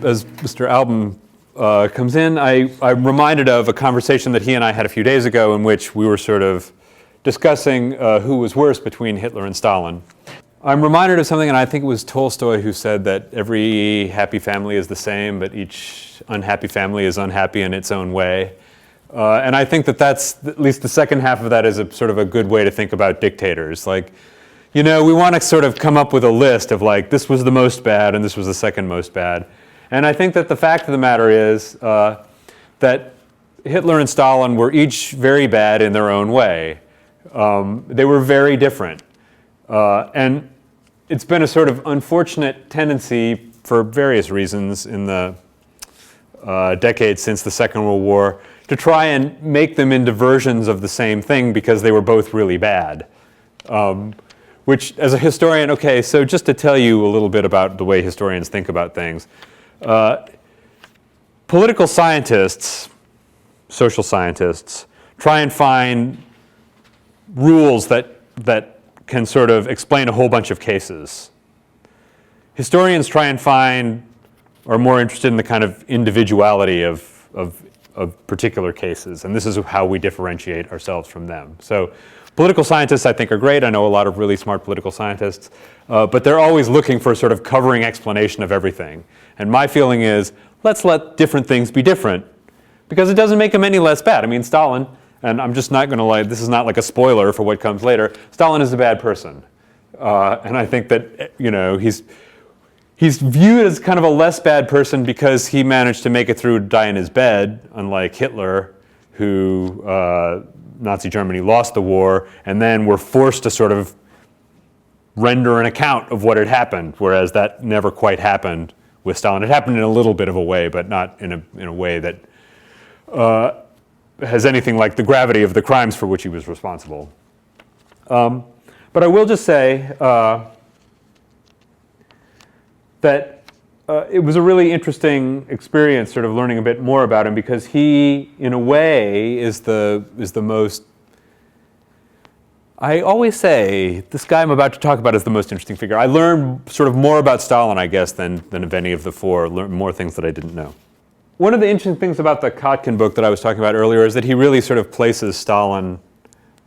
as Mr. Album comes in, I'm reminded of a conversation that he and I had a few days ago in which we were sort of discussing who was worse between Hitler and Stalin. I'm reminded of something, and I think it was Tolstoy who said that every happy family is the same, but each unhappy family is unhappy in its own way. And I think that that's, at least the second half of that is a sort of a good way to think about dictators. Like, you know, we want to sort of come up with a list of like, this was the most bad and this was the second most bad. And I think that the fact of the matter is that Hitler and Stalin were each very bad in their own way. They were very different. And it's been a sort of unfortunate tendency for various reasons in the decades since the Second World War to try and make them into versions of the same thing because they were both really bad. Which, as a historian, okay, so just to tell you a little bit about the way historians think about things. Political scientists, social scientists, try and find rules that can sort of explain a whole bunch of cases. Historians try and are more interested in the kind of individuality of particular cases, and this is how we differentiate ourselves from them. So political scientists, I think, are great. I know a lot of really smart political scientists, but they're always looking for a sort of covering explanation of everything. And my feeling is, let's let different things be different, because it doesn't make them any less bad. I mean, Stalin, and I'm just not going to lie, this is not like a spoiler for what comes later, Stalin is a bad person. And I think that, you know, he's viewed as kind of a less bad person because he managed to make it through, die in his bed, unlike Hitler, who Nazi Germany lost the war and then were forced to sort of render an account of what had happened, whereas that never quite happened with Stalin. It happened in a little bit of a way, but not in a way that has anything like the gravity of the crimes for which he was responsible. But I will just say that it was a really interesting experience sort of learning a bit more about him, because he, in a way, is the most, I always say, this guy I'm about to talk about is the most interesting figure. I learned sort of more about Stalin, I guess, than of any of the four, learned more things that I didn't know. One of the interesting things about the Kotkin book that I was talking about earlier is that he really sort of places Stalin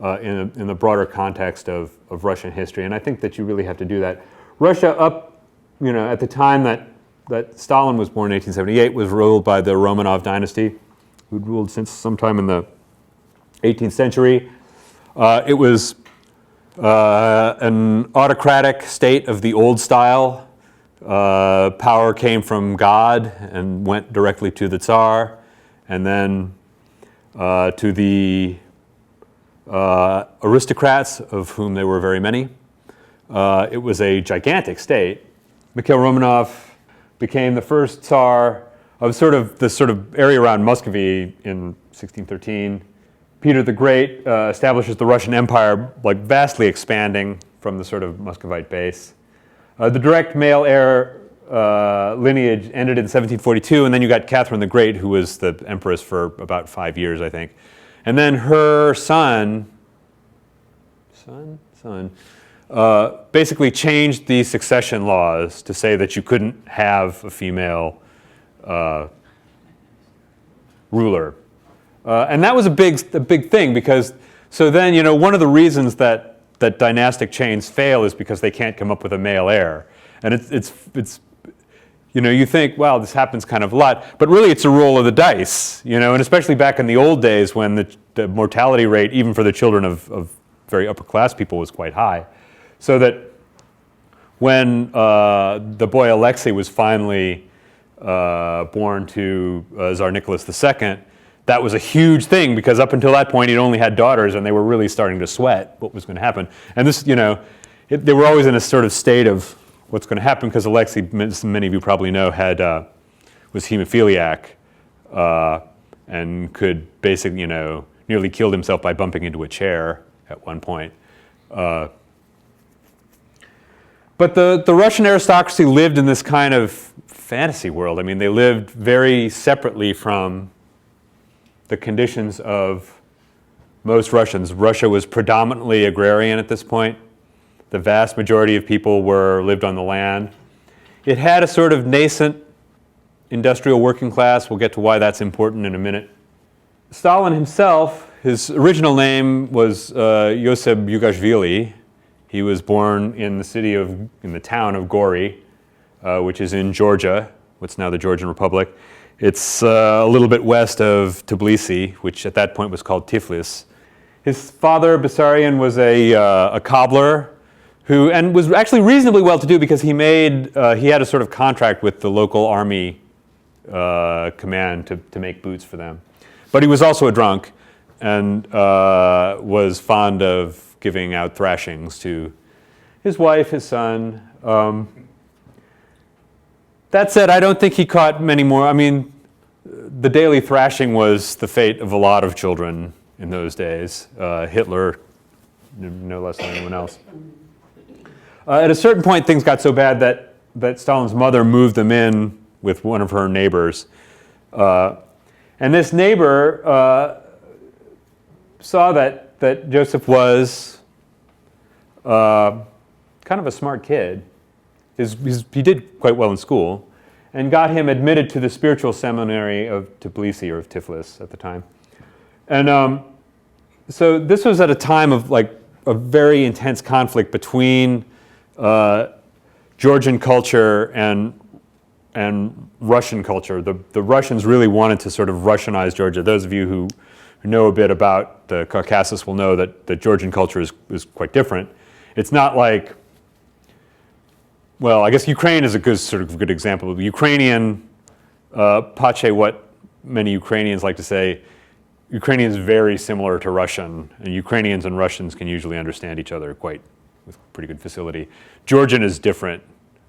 in the broader context of Russian history, and I think that you really have to do that. Russia you know, at the time that Stalin was born in 1878, was ruled by the Romanov dynasty, who'd ruled since sometime in the 18th century. It was an autocratic state of the old style. Power came from God and went directly to the Tsar, and then to the aristocrats, of whom there were very many. It was a gigantic state. Mikhail Romanov became the first Tsar of the sort of area around Muscovy in 1613. Peter the Great establishes the Russian Empire, like vastly expanding from the sort of Muscovite base. The direct male heir lineage ended in 1742, and then you got Catherine the Great, who was the empress for about 5 years, I think. And then her son basically changed the succession laws to say that you couldn't have a female ruler. And that was a big thing, because so then, you know, one of the reasons that dynastic chains fail is because they can't come up with a male heir. And it's you know, you think, well, this happens kind of a lot, but really it's a roll of the dice, you know, and especially back in the old days when the mortality rate, even for the children of very upper class people, was quite high. So that when the boy Alexei was finally born to Tsar Nicholas II, that was a huge thing, because up until that point he'd only had daughters, and they were really starting to sweat what was going to happen. And this, you know, they were always in a sort of state of what's going to happen, because Alexei, many of you probably know, was hemophiliac and could basically, you know, nearly killed himself by bumping into a chair at one point. But the Russian aristocracy lived in this kind of fantasy world. I mean, they lived very separately from the conditions of most Russians. Russia was predominantly agrarian at this point. The vast majority of people lived on the land. It had a sort of nascent industrial working class. We'll get to why that's important in a minute. Stalin himself, his original name was Josef Yugashvili. He was born in the town of Gori, which is in Georgia, what's now the Georgian Republic. It's a little bit west of Tbilisi, which at that point was called Tiflis. His father, Bessarion, was a cobbler and was actually reasonably well-to-do because he had a sort of contract with the local army command to make boots for them. But he was also a drunk and was fond of giving out thrashings to his wife, his son. That said, I don't think he caught many more. I mean, the daily thrashing was the fate of a lot of children in those days. Hitler, no less than anyone else. At a certain point, things got so bad that Stalin's mother moved them in with one of her neighbors. And this neighbor saw that Joseph was kind of a smart kid. He did quite well in school, and got him admitted to the spiritual seminary of Tbilisi, or of Tiflis at the time. And so this was at a time of like a very intense conflict between Georgian culture and Russian culture. The Russians really wanted to sort of Russianize Georgia. Those of you who know a bit about the Caucasus will know that Georgian culture is quite different. It's not like, well, I guess Ukraine is a good example. The Ukrainian, pace what many Ukrainians like to say, Ukrainian is very similar to Russian, and Ukrainians and Russians can usually understand each other with pretty good facility. Georgian is different.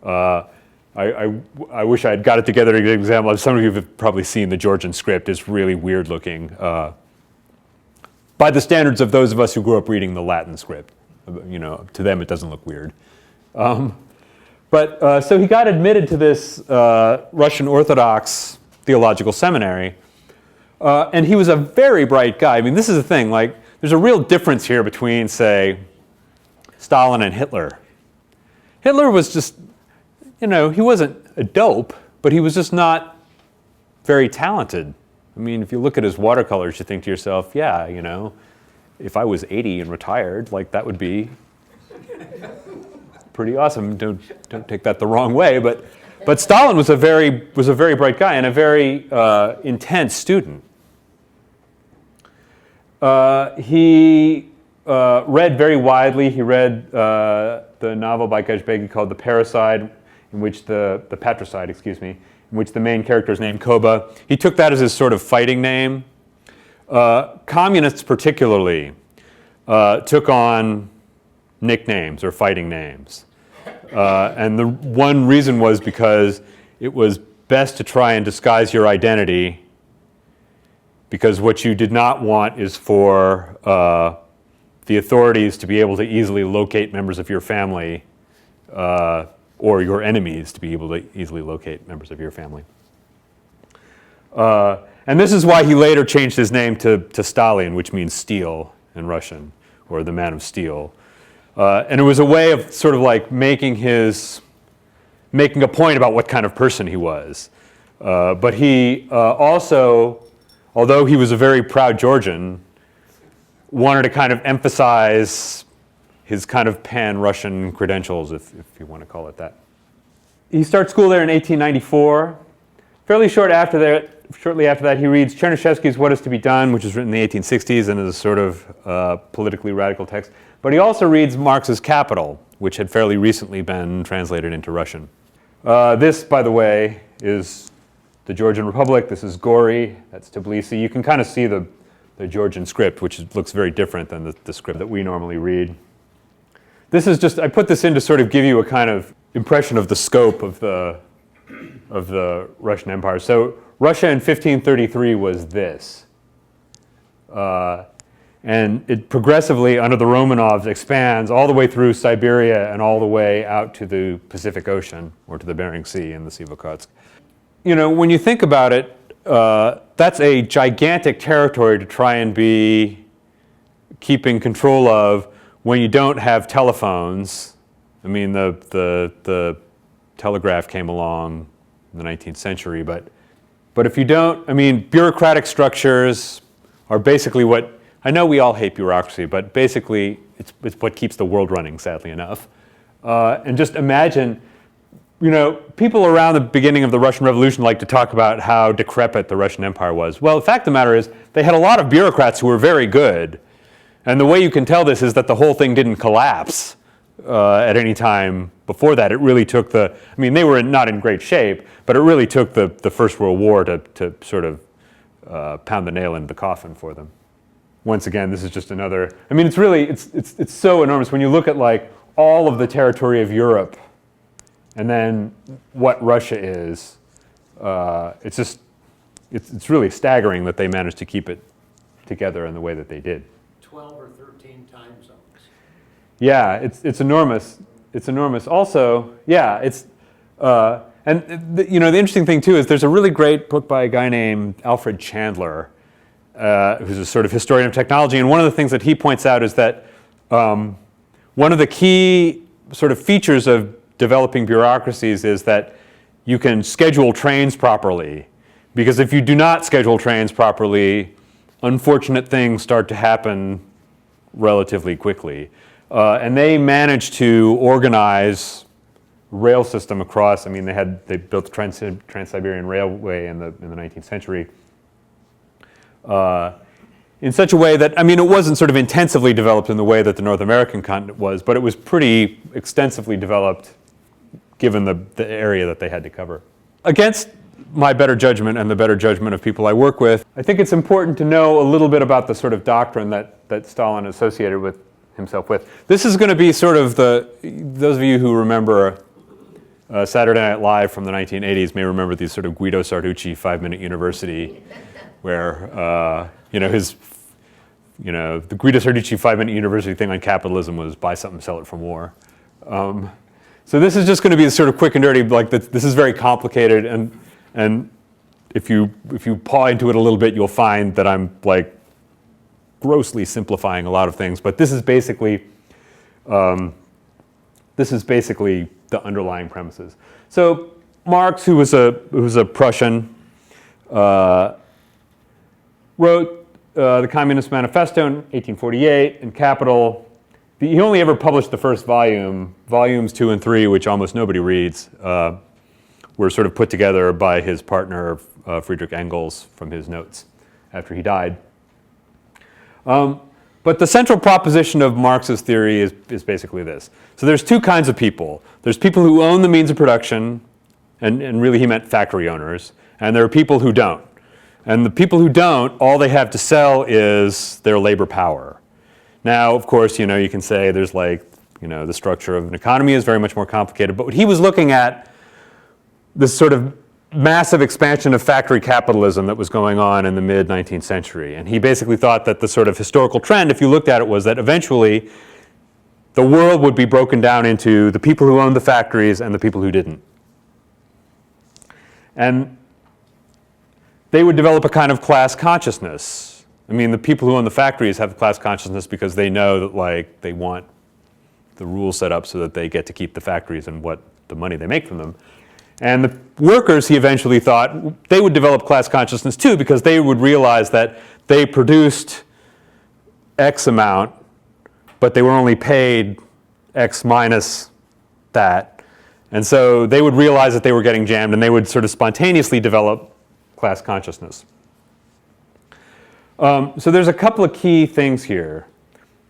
I wish I had got it together to give an example. Some of you have probably seen the Georgian script. It's really weird looking. By the standards of those of us who grew up reading the Latin script. To them it doesn't look weird. But so he got admitted to this Russian Orthodox theological seminary. And he was a very bright guy. I mean, this is the thing. Like, there's a real difference here between, say, Stalin and Hitler. Hitler was just, he wasn't a dope, but he was just not very talented. I mean, if you look at his watercolors, you think to yourself, yeah, if I was 80 and retired, like that would be pretty awesome. Don't take that the wrong way, but Stalin was a very bright guy and a very intense student. He read very widely. He read the novel by Gajbegi called The Parricide, in which the Patricide, in which the main character is named Koba. He took that as his sort of fighting name. Communists particularly took on nicknames or fighting names. And the one reason was because it was best to try and disguise your identity, because what you did not want is for the authorities to be able to easily locate members of your family, or your enemies to be able to easily locate members of your family. And this is why he later changed his name to Stalin, which means steel in Russian, or the man of steel. And it was a way of sort of like making a point about what kind of person he was. But he also, although he was a very proud Georgian, wanted to kind of emphasize his kind of pan-Russian credentials, if you want to call it that. He starts school there in 1894. Fairly shortly after that, he reads Chernyshevsky's What Is to Be Done, which was written in the 1860s and is a sort of politically radical text. But he also reads Marx's Capital, which had fairly recently been translated into Russian. This, by the way, is the Georgian Republic. This is Gori. That's Tbilisi. You can kind of see the Georgian script, which looks very different than the script that we normally read. This is just, I put this in to sort of give you a kind of impression of the scope of the Russian Empire. So Russia in 1533 was this. And it progressively, under the Romanovs, expands all the way through Siberia and all the way out to the Pacific Ocean, or to the Bering Sea and the Sea of Okhotsk. When you think about it, that's a gigantic territory to try and be keeping control of when you don't have telephones. I mean, the telegraph came along in the 19th century. But if you don't, I mean, bureaucratic structures are basically what, I know we all hate bureaucracy, but basically it's what keeps the world running, sadly enough. And just imagine, you know, people around the beginning of the Russian Revolution like to talk about how decrepit the Russian Empire was. Well, the fact of the matter is they had a lot of bureaucrats who were very good. And the way you can tell this is that the whole thing didn't collapse at any time before that. It really took I mean, they were not in great shape, but it really took the First World War to sort of pound the nail into the coffin for them. Once again, this is just another, I mean, it's really, it's so enormous. When you look at like all of the territory of Europe and then what Russia is, it's just, it's really staggering that they managed to keep it together in the way that they did. 12 or 13 time zones. Yeah, it's enormous. It's enormous. Also, yeah, you know, the interesting thing too is there's a really great book by a guy named Alfred Chandler, who's a sort of historian of technology, and one of the things that he points out is that one of the key sort of features of developing bureaucracies is that you can schedule trains properly, because if you do not schedule trains properly, unfortunate things start to happen relatively quickly. And they managed to organize rail system across, I mean, they built the Trans-Siberian Railway in the 19th century in such a way that, I mean, it wasn't sort of intensively developed in the way that the North American continent was, but it was pretty extensively developed given the area that they had to cover. Against my better judgment and the better judgment of people I work with, I think it's important to know a little bit about the sort of doctrine that Stalin associated with himself with. This is going to be sort of those of you who remember Saturday Night Live from the 1980s may remember these sort of Guido Sarducci 5-Minute University, where you know, the Guido Sarducci 5-Minute University thing on capitalism was buy something, sell it from war. So this is just going to be sort of quick and dirty, like this is very complicated, and if you paw into it a little bit, you'll find that I'm like grossly simplifying a lot of things. But this is basically the underlying premises. So Marx, who was a Prussian, wrote the Communist Manifesto in 1848 and Capital. He only ever published the first volume. Volumes 2 and 3, which almost nobody reads, were sort of put together by his partner, Friedrich Engels, from his notes after he died. But the central proposition of Marxist theory is basically this. So there's two kinds of people. There's people who own the means of production, and really he meant factory owners, and there are people who don't. And the people who don't, all they have to sell is their labor power. Now, of course, you know, you can say there's like, you know, the structure of an economy is very much more complicated, but what he was looking at, this sort of massive expansion of factory capitalism that was going on in the mid-19th century. And he basically thought that the sort of historical trend, if you looked at it, was that eventually the world would be broken down into the people who owned the factories and the people who didn't. And they would develop a kind of class consciousness. I mean, the people who own the factories have class consciousness because they know that, like, they want the rules set up so that they get to keep the factories and what the money they make from them. And the workers, he eventually thought, they would develop class consciousness too, because they would realize that they produced X amount, but they were only paid X minus that. And so they would realize that they were getting jammed, and they would sort of spontaneously develop class consciousness. So there's a couple of key things here.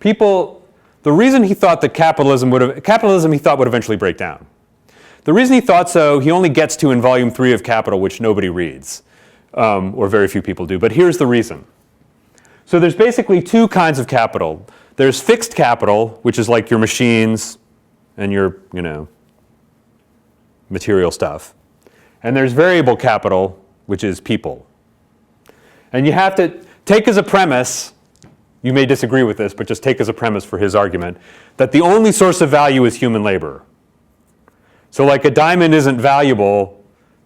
The reason he thought that capitalism he thought would eventually break down. The reason he thought so, he only gets to in volume 3 of Capital, which nobody reads, or very few people do. But here's the reason. So there's basically two kinds of capital. There's fixed capital, which is like your machines and your, you know, material stuff. And there's variable capital, which is people. And you have to take as a premise, you may disagree with this, but just take as a premise for his argument, that the only source of value is human labor. So like a diamond isn't valuable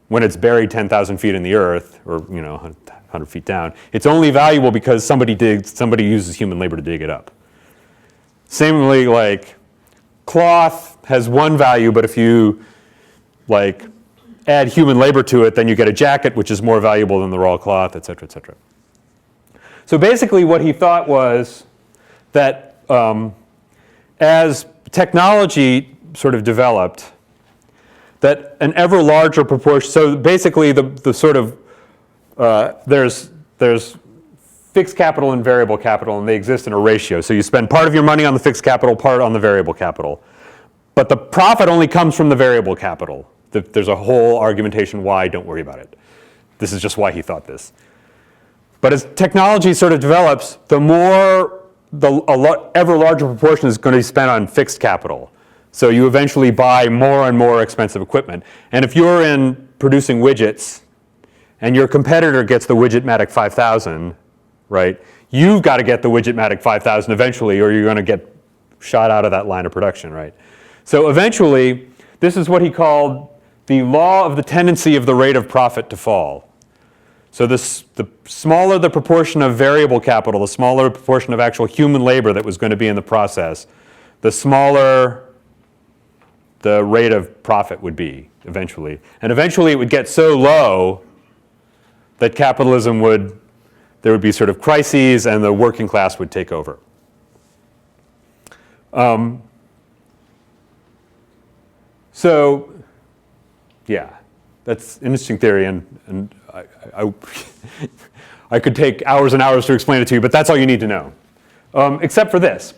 when it's buried 10,000 feet in the earth, or, you know, 100 feet down. It's only valuable because somebody uses human labor to dig it up. Similarly, like cloth has one value, but if you like add human labor to it, then you get a jacket which is more valuable than the raw cloth, et cetera, et cetera. So basically what he thought was that as technology sort of developed, that an ever larger proportion, so basically the sort of, there's fixed capital and variable capital, and they exist in a ratio. So you spend part of your money on the fixed capital, part on the variable capital. But the profit only comes from the variable capital. There's a whole argumentation why, don't worry about it. This is just why he thought this. But as technology sort of develops, the more, ever larger proportion is going to be spent on fixed capital. So you eventually buy more and more expensive equipment. And if you're in producing widgets, and your competitor gets the Widgetmatic 5000, right, you've got to get the Widgetmatic 5000 eventually, or you're going to get shot out of that line of production, right? So eventually, this is what he called the law of the tendency of the rate of profit to fall. So the smaller the proportion of variable capital, the smaller proportion of actual human labor that was going to be in the process, the smaller the rate of profit would be eventually. And eventually it would get so low that capitalism there would be sort of crises and the working class would take over. So, yeah, that's an interesting theory, and I could take hours and hours to explain it to you, but that's all you need to know. Except for this.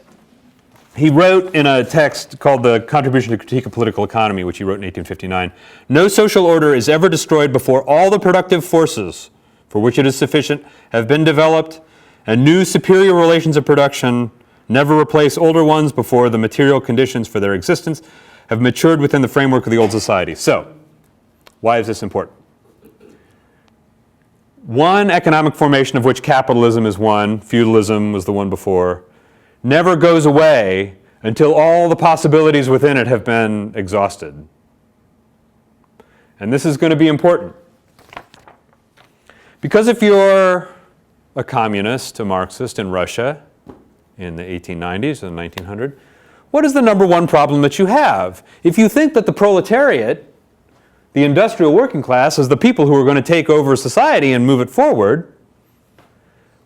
He wrote in a text called The Contribution to Critique of Political Economy, which he wrote in 1859, "No social order is ever destroyed before all the productive forces for which it is sufficient have been developed, and new superior relations of production never replace older ones before the material conditions for their existence have matured within the framework of the old society." So, why is this important? One economic formation of which capitalism is one, feudalism was the one before, never goes away until all the possibilities within it have been exhausted. And this is going to be important. Because if you're a communist, a Marxist in Russia in the 1890s and 1900, what is the number one problem that you have? If you think that the proletariat, the industrial working class, is the people who are going to take over society and move it forward,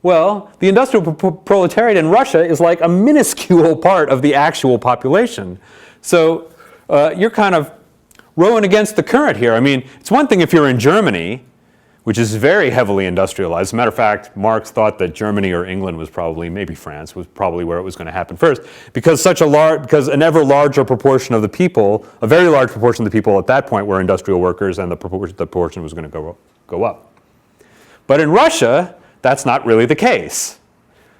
well, the industrial proletariat in Russia is like a minuscule part of the actual population. So you're kind of rowing against the current here. I mean, it's one thing if you're in Germany, which is very heavily industrialized. As a matter of fact, Marx thought that Germany or England was probably, maybe France, was probably where it was going to happen first, because because an ever larger proportion of the people, a very large proportion of the people at that point were industrial workers, and the proportion was going to go up. But in Russia, that's not really the case.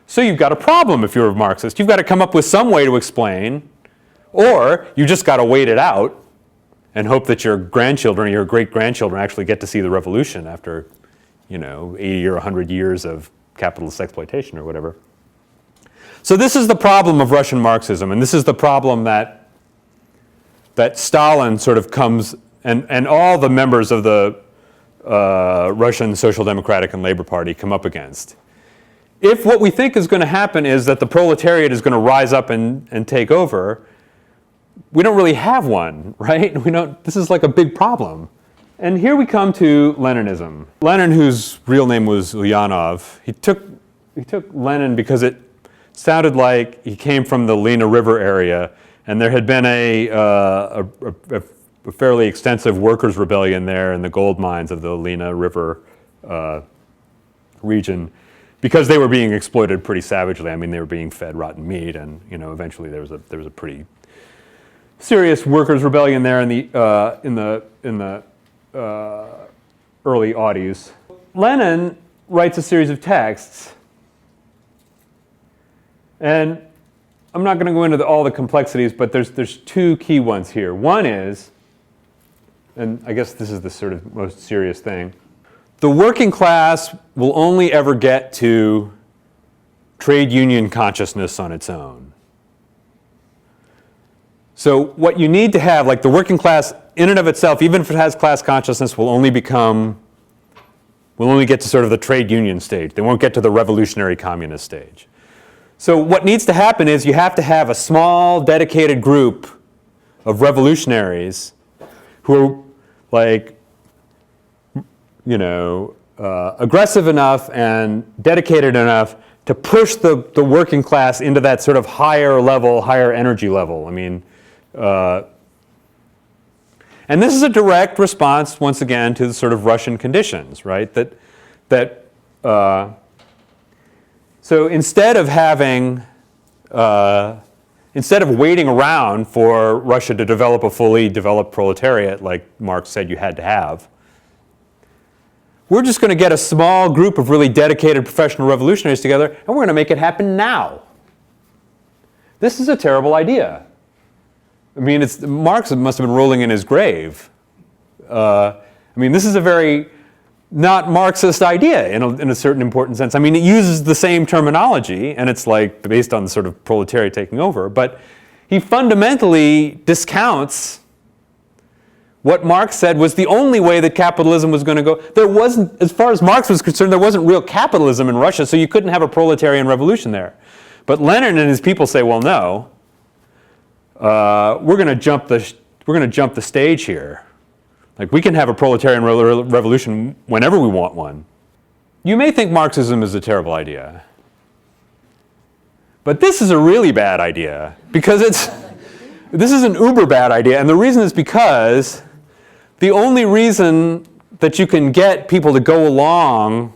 So you've got a problem if you're a Marxist. You've got to come up with some way to explain, or you just got to wait it out and hope that your grandchildren or your great-grandchildren actually get to see the revolution after, 80 or 100 years of capitalist exploitation or whatever. So this is the problem of Russian Marxism, and this is the problem that Stalin sort of comes, and all the members of the Russian Social Democratic and Labor Party come up against. If what we think is going to happen is that the proletariat is going to rise up and take over, we don't really have one, right? This is like a big problem. And here we come to Leninism. Lenin, whose real name was Ulyanov, he took Lenin because it sounded like he came from the Lena River area, and there had been a fairly extensive workers' rebellion there in the gold mines of the Lena River region, because they were being exploited pretty savagely. I mean, they were being fed rotten meat, and eventually there was a pretty serious workers' rebellion there in the early '80s. Lenin writes a series of texts, and I'm not going to go into all the complexities, but there's two key ones here. One is, and I guess this is the sort of most serious thing, the working class will only ever get to trade union consciousness on its own. So what you need to have, like the working class in and of itself, even if it has class consciousness, will only get to sort of the trade union stage. They won't get to the revolutionary communist stage. So what needs to happen is you have to have a small, dedicated group of revolutionaries who are like aggressive enough and dedicated enough to push the working class into that sort of higher level, higher energy level. I mean, and this is a direct response, once again, to the sort of Russian conditions, right? So instead of waiting around for Russia to develop a fully developed proletariat, like Marx said you had to have, we're just going to get a small group of really dedicated professional revolutionaries together, and we're going to make it happen now. This is a terrible idea. I mean, Marx must have been rolling in his grave. I mean, this is a very not Marxist idea in a certain important sense. I mean, it uses the same terminology, and it's like based on the sort of proletariat taking over, but he fundamentally discounts what Marx said was the only way that capitalism was going to go. There wasn't, as far as Marx was concerned, there wasn't real capitalism in Russia, so you couldn't have a proletarian revolution there. But Lenin and his people say, well, no, we're going to jump the stage here. Like, we can have a proletarian revolution whenever we want one. You may think Marxism is a terrible idea, but this is a really bad idea because this is an uber bad idea, and the reason is because the only reason that you can get people to go along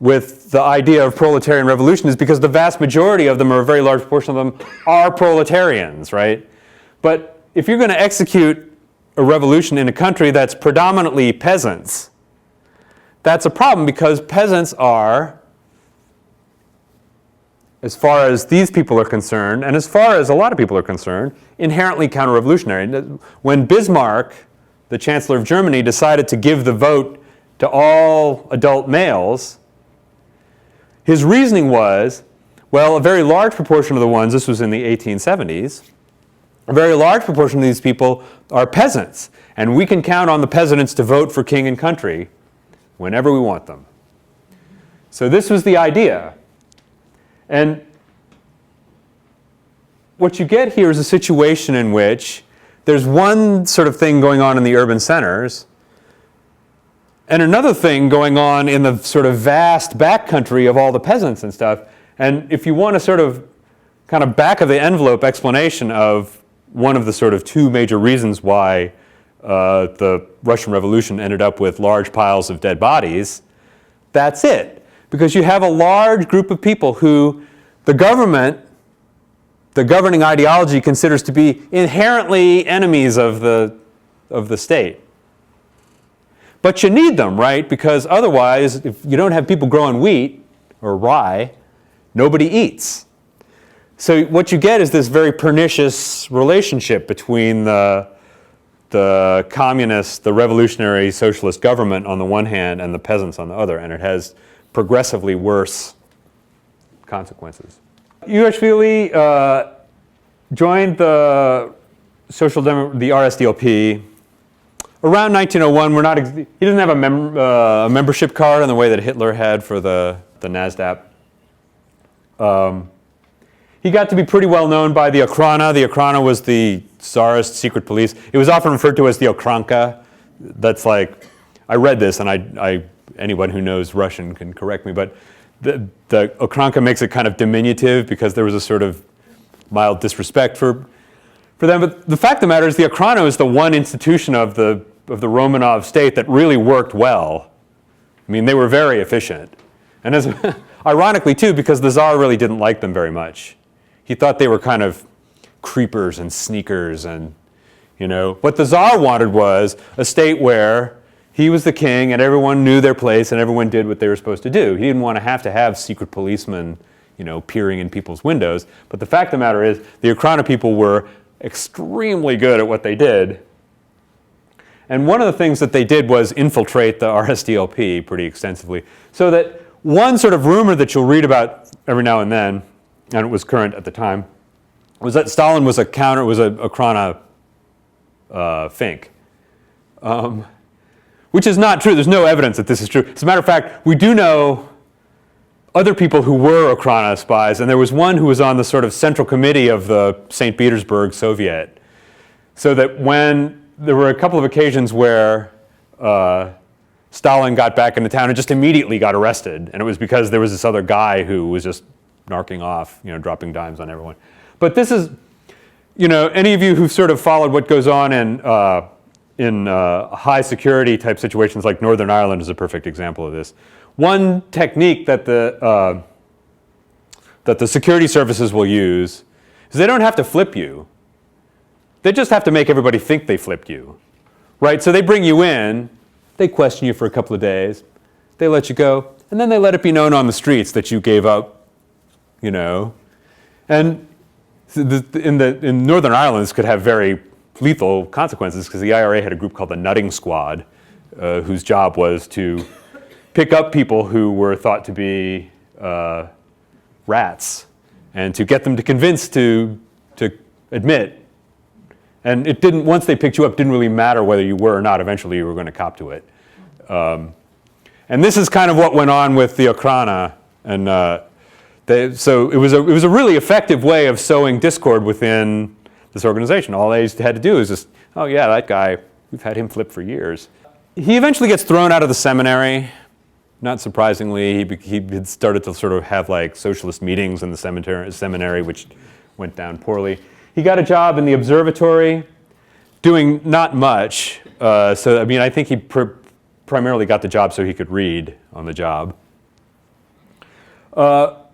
with the idea of proletarian revolution is because the vast majority of them, or a very large portion of them, are proletarians, right? But if you're going to execute a revolution in a country that's predominantly peasants, that's a problem because peasants are, as far as these people are concerned, and as far as a lot of people are concerned, inherently counter-revolutionary. When Bismarck, the Chancellor of Germany, decided to give the vote to all adult males, his reasoning was, well, a very large proportion of the ones, this was in the 1870s, a very large proportion of these people are peasants, and we can count on the peasants to vote for king and country whenever we want them. So this was the idea. And what you get here is a situation in which there's one sort of thing going on in the urban centers and another thing going on in the sort of vast backcountry of all the peasants and stuff. And if you want a sort of kind of back of the envelope explanation of one of the sort of two major reasons why the Russian Revolution ended up with large piles of dead bodies, that's it. Because you have a large group of people who the government, the governing ideology, considers to be inherently enemies of the state. But you need them, right? Because otherwise, if you don't have people growing wheat or rye, nobody eats. So what you get is this very pernicious relationship between the communist, the revolutionary socialist government on the one hand and the peasants on the other, and it has progressively worse consequences. Iuashvili joined the the RSDLP around 1901. He doesn't have a membership card in the way that Hitler had for the NASDAP. He got to be pretty well known by the Okhrana. The Okhrana was the Tsarist secret police. It was often referred to as the Okranka. That's like, I read this, and anyone who knows Russian can correct me, but the Okranka makes it kind of diminutive because there was a sort of mild disrespect for them. But the fact of the matter is the Okhrana is the one institution of the Romanov state that really worked well. I mean, they were very efficient. And as ironically, too, because the Tsar really didn't like them very much. He thought they were kind of creepers and sneakers, and, what the Tsar wanted was a state where he was the king and everyone knew their place and everyone did what they were supposed to do. He didn't want to have secret policemen, peering in people's windows. But the fact of the matter is the Okhrana people were extremely good at what they did. And one of the things that they did was infiltrate the RSDLP pretty extensively. So that one sort of rumor that you'll read about every now and then, and it was current at the time, was that Stalin was a Okhrana fink. Which is not true. There's no evidence that this is true. As a matter of fact, we do know other people who were Okhrana spies, and there was one who was on the sort of central committee of the St. Petersburg Soviet. So that when there were a couple of occasions where Stalin got back into town and just immediately got arrested. And it was because there was this other guy who was just narking off, dropping dimes on everyone. But this is, any of you who've sort of followed what goes on in high security type situations like Northern Ireland is a perfect example of this. One technique that the security services will use is they don't have to flip you. They just have to make everybody think they flipped you, right? So they bring you in, they question you for a couple of days, they let you go, and then they let it be known on the streets that you gave up, And in Northern Ireland, this could have very lethal consequences because the IRA had a group called the Nutting Squad, whose job was to pick up people who were thought to be rats and to get them to convince to admit. And it didn't, once they picked you up, it didn't really matter whether you were or not. Eventually, you were going to cop to it. And this is kind of what went on with the Okhrana. And so it was a really effective way of sowing discord within this organization. All they had to do is just, oh yeah, that guy, we've had him flip for years. He eventually gets thrown out of the seminary. Not surprisingly, he had started to sort of have like socialist meetings in the seminary, which went down poorly. He got a job in the observatory, doing not much. So, I mean, I think he primarily got the job so he could read on the job.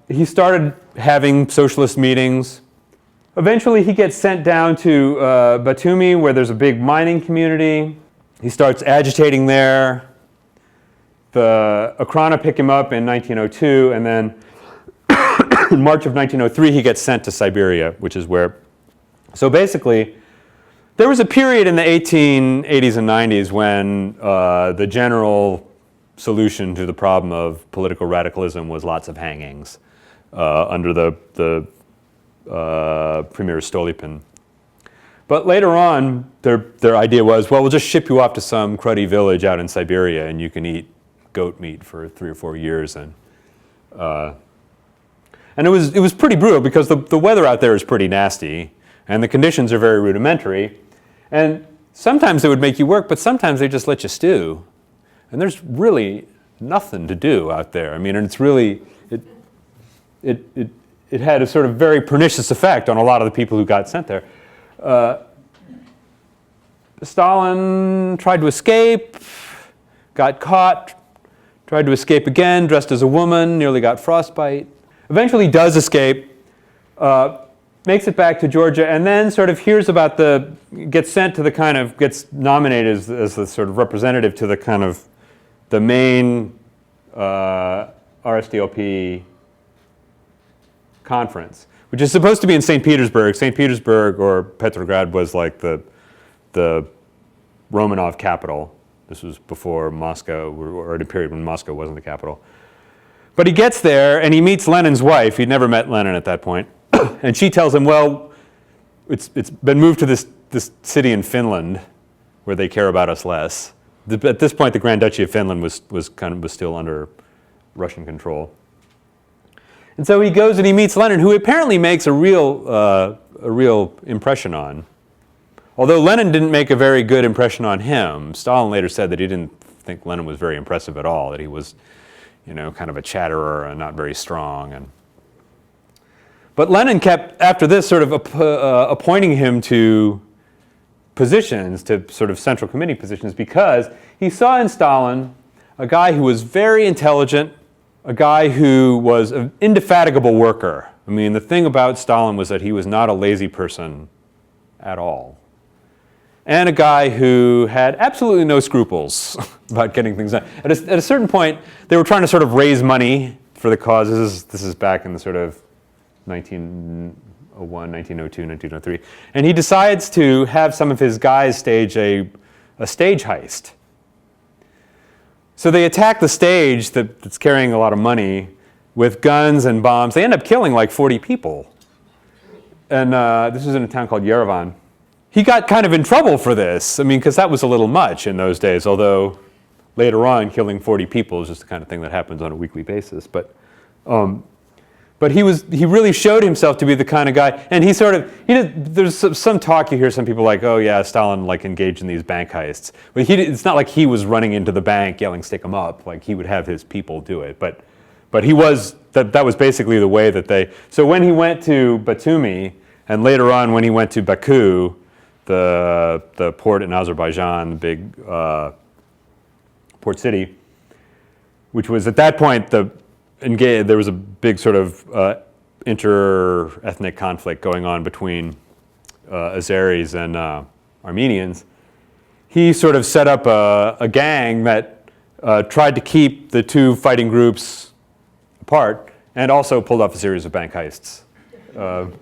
He started having socialist meetings. Eventually, he gets sent down to Batumi, where there's a big mining community. He starts agitating there. The Okhrana pick him up in 1902, and then in March of 1903, he gets sent to Siberia, which is where. So basically, there was a period in the 1880s and 90s when the general solution to the problem of political radicalism was lots of hangings under the Premier Stolypin. But later on, their idea was, well, we'll just ship you off to some cruddy village out in Siberia, and you can eat goat meat for 3 or 4 years. And it was pretty brutal because the weather out there is pretty nasty, and the conditions are very rudimentary. And sometimes they would make you work, but sometimes they just let you stew. And there's really nothing to do out there. I mean, and it's really, it had a sort of very pernicious effect on a lot of the people who got sent there. Stalin tried to escape, got caught, tried to escape again, dressed as a woman, nearly got frostbite. Eventually does escape, makes it back to Georgia, and then sort of hears about gets sent to the kind of, gets nominated as the sort of representative to the kind of, the main RSDLP conference, which is supposed to be in St. Petersburg. St. Petersburg or Petrograd was like the Romanov capital. This was before Moscow, or at a period when Moscow wasn't the capital. But he gets there and he meets Lenin's wife. He'd never met Lenin at that point. And she tells him, well, it's been moved to this city in Finland where they care about us less. At this point, the Grand Duchy of Finland was still under Russian control. And so he goes and he meets Lenin, who apparently makes a real impression on. Although Lenin didn't make a very good impression on him, Stalin later said that he didn't think Lenin was very impressive at all, that he was, kind of a chatterer and not very strong. But Lenin kept, after this, sort of appointing him to positions, to sort of central committee positions, because he saw in Stalin a guy who was very intelligent, a guy who was an indefatigable worker. I mean, the thing about Stalin was that he was not a lazy person at all. And a guy who had absolutely no scruples about getting things done. At a certain point, they were trying to sort of raise money for the cause. This is back in the sort of 1901, 1902, 1903. And he decides to have some of his guys stage a stage heist. So they attack the stage that's carrying a lot of money with guns and bombs. They end up killing like 40 people. And this was in a town called Yerevan. He got kind of in trouble for this. I mean, because that was a little much in those days, although later on killing 40 people is just the kind of thing that happens on a weekly basis. But But he really showed himself to be the kind of guy, and there's some talk you hear some people like, oh yeah, Stalin like engaged in these bank heists. But it's not like he was running into the bank yelling, stick 'em up, like he would have his people do it. But he was, that was basically the way that so when he went to Batumi, and later on when he went to Baku, the port in Azerbaijan, the big port city, which was at that point there was a big sort of inter-ethnic conflict going on between Azeris and Armenians. He sort of set up a gang that tried to keep the two fighting groups apart, and also pulled off a series of bank heists. I mean,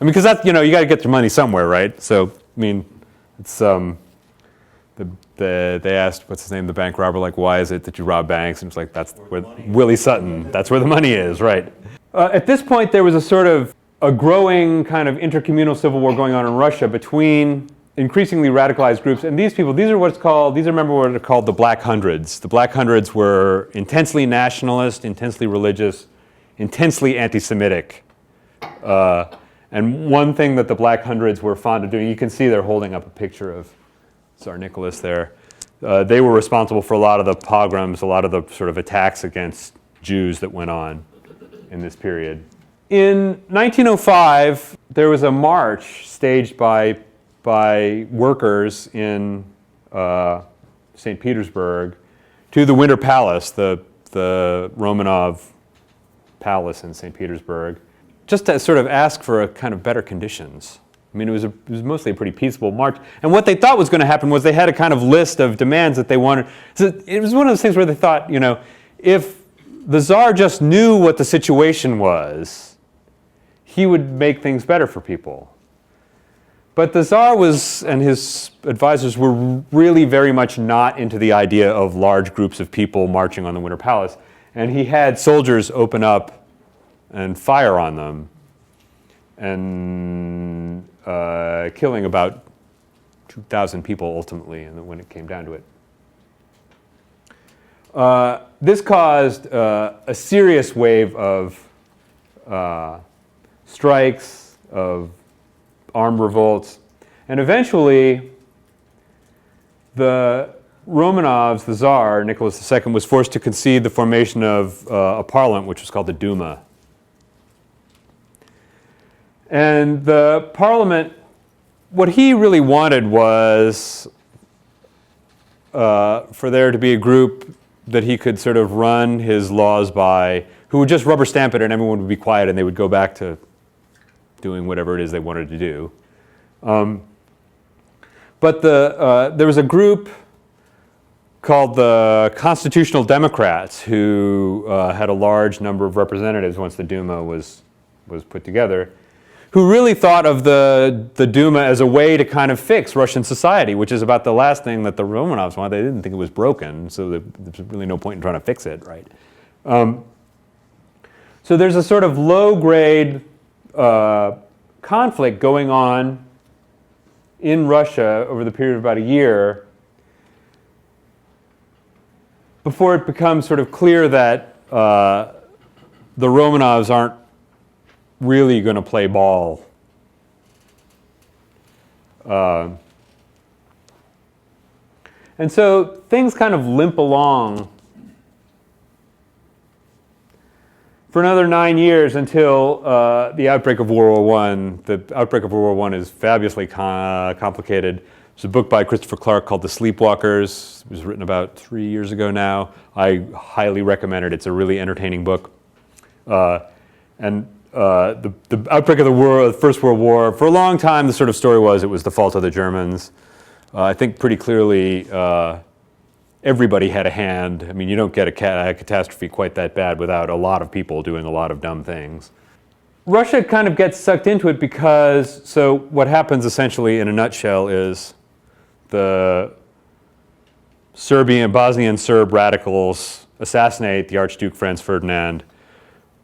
because that's, you got to get your money somewhere, right? So, I mean, it's they asked, what's his name, the bank robber, like, why is it that you rob banks? And it's like, that's where Willie Sutton, that's where the money is, right? At this point, there was a sort of a growing kind of intercommunal civil war going on in Russia between increasingly radicalized groups. And these people, remember what are called the Black Hundreds. The Black Hundreds were intensely nationalist, intensely religious, intensely anti-Semitic. And one thing that the Black Hundreds were fond of doing, you can see they're holding up a picture of Tsar Nicholas there. They were responsible for a lot of the pogroms, a lot of the sort of attacks against Jews that went on in this period. In 1905, there was a march staged by workers in St. Petersburg to the Winter Palace, the Romanov Palace in St. Petersburg, just to sort of ask for a kind of better conditions. I mean, it was mostly a pretty peaceful march. And what they thought was going to happen was they had a kind of list of demands that they wanted. So it was one of those things where they thought, if the Tsar just knew what the situation was, he would make things better for people. But the Tsar and his advisors were really very much not into the idea of large groups of people marching on the Winter Palace. And he had soldiers open up and fire on them, and killing about 2,000 people ultimately when it came down to it. This caused a serious wave of strikes, of armed revolts, and eventually the Romanovs, the Tsar, Nicholas II, was forced to concede the formation of a parliament which was called the Duma. And the parliament, what he really wanted was for there to be a group that he could sort of run his laws by, who would just rubber stamp it and everyone would be quiet and they would go back to doing whatever it is they wanted to do. But there was a group called the Constitutional Democrats who had a large number of representatives once the Duma was put together, who really thought of the Duma as a way to kind of fix Russian society, which is about the last thing that the Romanovs wanted. They didn't think it was broken, so there's really no point in trying to fix it, right? So there's a sort of low-grade conflict going on in Russia over the period of about a year before it becomes sort of clear that the Romanovs aren't really going to play ball. And so things kind of limp along for another 9 years until the outbreak of World War I. The outbreak of World War I is fabulously complicated. There's a book by Christopher Clark called The Sleepwalkers. It was written about 3 years ago now. I highly recommend it. It's a really entertaining book. The outbreak of the First World War, for a long time the sort of story was it was the fault of the Germans. I think pretty clearly everybody had a hand. I mean, you don't get a catastrophe quite that bad without a lot of people doing a lot of dumb things. Russia kind of gets sucked into it because, so what happens essentially in a nutshell is the Bosnian Serb radicals assassinate the Archduke Franz Ferdinand.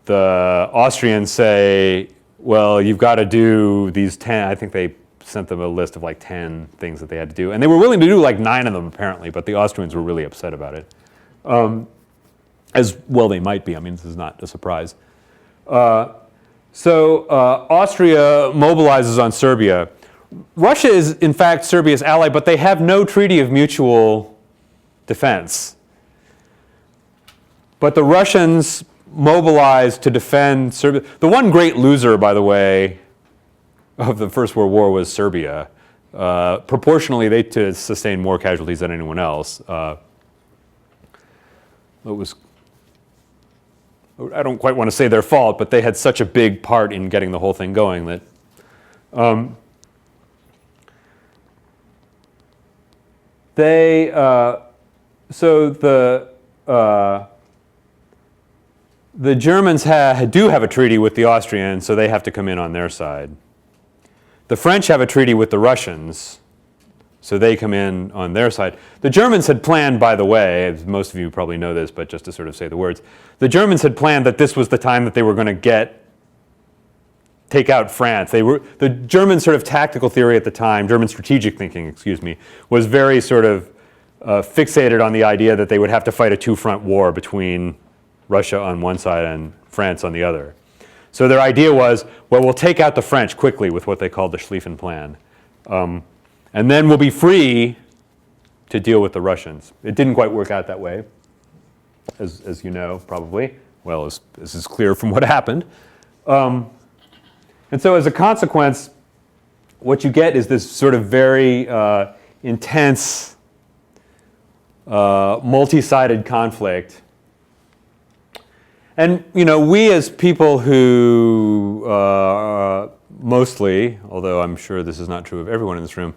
The Austrians say, well, you've got to do these 10, I think they sent them a list of like 10 things that they had to do. And they were willing to do like 9 of them apparently, but the Austrians were really upset about it. As well they might be, I mean, this is not a surprise. Austria mobilizes on Serbia. Russia is, in fact, Serbia's ally, but they have no treaty of mutual defense. But the Russians mobilized to defend Serbia. The one great loser, by the way, of the First World War was Serbia. Proportionally, they sustained more casualties than anyone else. I don't quite want to say their fault, but they had such a big part in getting the whole thing going that the Germans do have a treaty with the Austrians, so they have to come in on their side. The French have a treaty with the Russians, so they come in on their side. The Germans had planned, by the way, as most of you probably know this, but just to sort of say the words, the Germans had planned that this was the time that they were going to take out France. The German sort of tactical theory at the time, German strategic thinking, excuse me, was very sort of fixated on the idea that they would have to fight a two-front war between Russia on one side and France on the other. So their idea was, well, we'll take out the French quickly with what they called the Schlieffen Plan. And then we'll be free to deal with the Russians. It didn't quite work out that way, as you know, probably. Well, this is clear from what happened. And so as a consequence, what you get is this sort of very intense, multi-sided conflict. And we as people who mostly, although I'm sure this is not true of everyone in this room,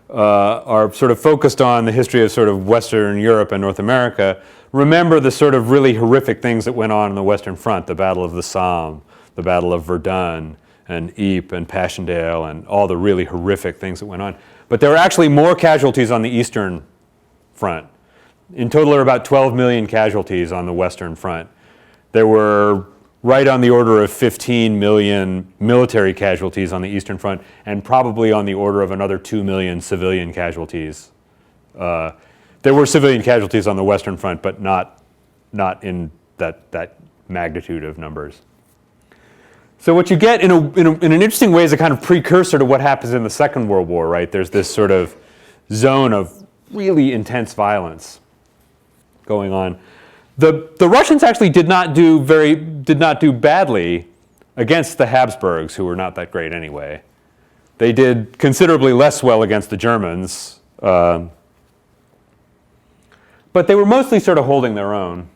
are sort of focused on the history of sort of Western Europe and North America, remember the sort of really horrific things that went on the Western Front, the Battle of the Somme, the Battle of Verdun, and Ypres and Passchendaele, and all the really horrific things that went on. But there were actually more casualties on the Eastern Front. In total, there were about 12 million casualties on the Western Front. There were right on the order of 15 million military casualties on the Eastern Front, and probably on the order of another 2 million civilian casualties. There were civilian casualties on the Western Front, but not in that magnitude of numbers. So what you get in an interesting way is a kind of precursor to what happens in the Second World War, right? There's this sort of zone of really intense violence going on. The Russians actually did not do badly against the Habsburgs, who were not that great anyway. They did considerably less well against the Germans, but they were mostly sort of holding their own.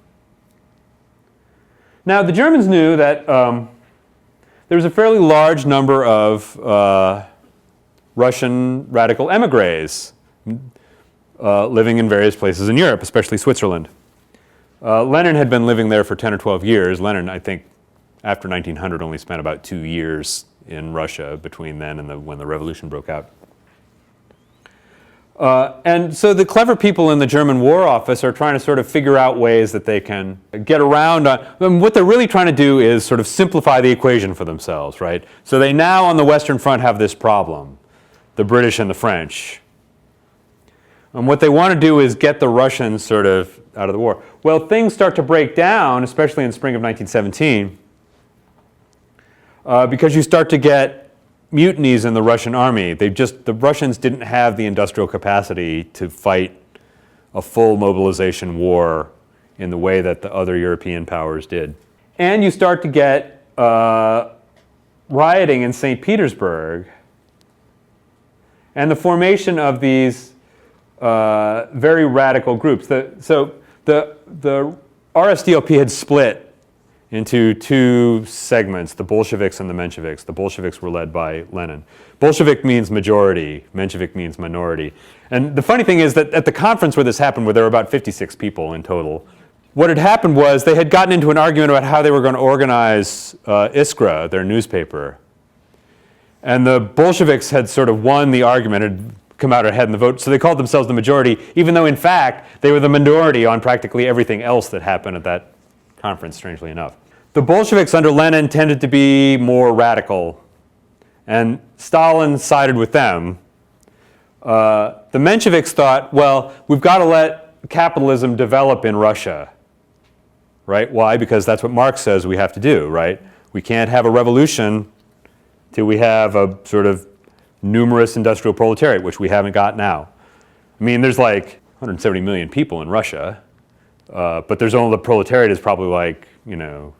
Now, the Germans knew that there was a fairly large number of Russian radical émigrés living in various places in Europe, especially Switzerland. Lenin had been living there for 10 or 12 years. Lenin, I think, after 1900, only spent about 2 years in Russia between then and when the revolution broke out. And so the clever people in the German War Office are trying to sort of figure out ways that they can get around. What they're really trying to do is sort of simplify the equation for themselves, right? So they now on the Western Front have this problem, the British and the French. And what they want to do is get the Russians sort of out of the war. Well, things start to break down, especially in the spring of 1917, because you start to get mutinies in the Russian army. The Russians didn't have the industrial capacity to fight a full mobilization war in the way that the other European powers did. And you start to get rioting in St. Petersburg and the formation of these very radical groups. So the RSDLP had split into two segments, the Bolsheviks and the Mensheviks. The Bolsheviks were led by Lenin. Bolshevik means majority, Menshevik means minority. And the funny thing is that at the conference where this happened, where there were about 56 people in total, what had happened was they had gotten into an argument about how they were going to organize Iskra, their newspaper. And the Bolsheviks had sort of won the argument, had come out ahead in the vote, so they called themselves the majority, even though in fact they were the minority on practically everything else that happened at that conference, strangely enough. The Bolsheviks under Lenin tended to be more radical, and Stalin sided with them. The Mensheviks thought, well, we've got to let capitalism develop in Russia, right? Why? Because that's what Marx says we have to do, right? We can't have a revolution till we have a sort of numerous industrial proletariat, which we haven't got now. I mean, there's like 170 million people in Russia, but there's only, the proletariat is probably like, you know,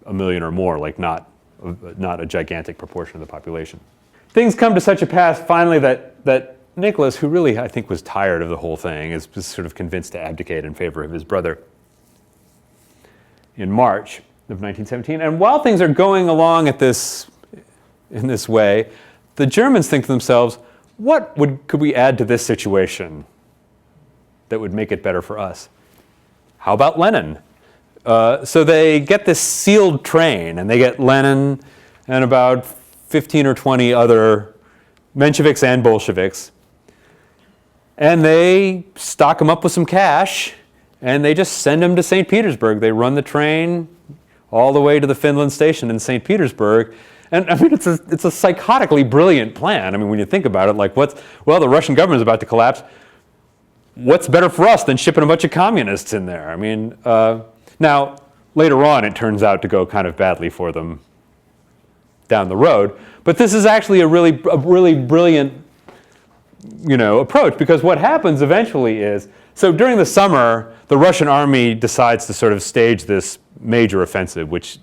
a million or more, like not a gigantic proportion of the population. Things come to such a pass finally that Nicholas, who really I think was tired of the whole thing, is sort of convinced to abdicate in favor of his brother in March of 1917. And while things are going along in this way, the Germans think to themselves, could we add to this situation that would make it better for us? How about Lenin? So they get this sealed train, and they get Lenin and about 15 or 20 other Mensheviks and Bolsheviks, and they stock them up with some cash, and they just send them to St. Petersburg. They run the train all the way to the Finland station in St. Petersburg. And I mean, it's a psychotically brilliant plan. I mean, when you think about it, like the Russian government is about to collapse. What's better for us than shipping a bunch of communists in there? I mean, now, later on, it turns out to go kind of badly for them down the road. But this is actually a really brilliant, you know, approach, because what happens eventually is, so during the summer, the Russian army decides to sort of stage this major offensive, which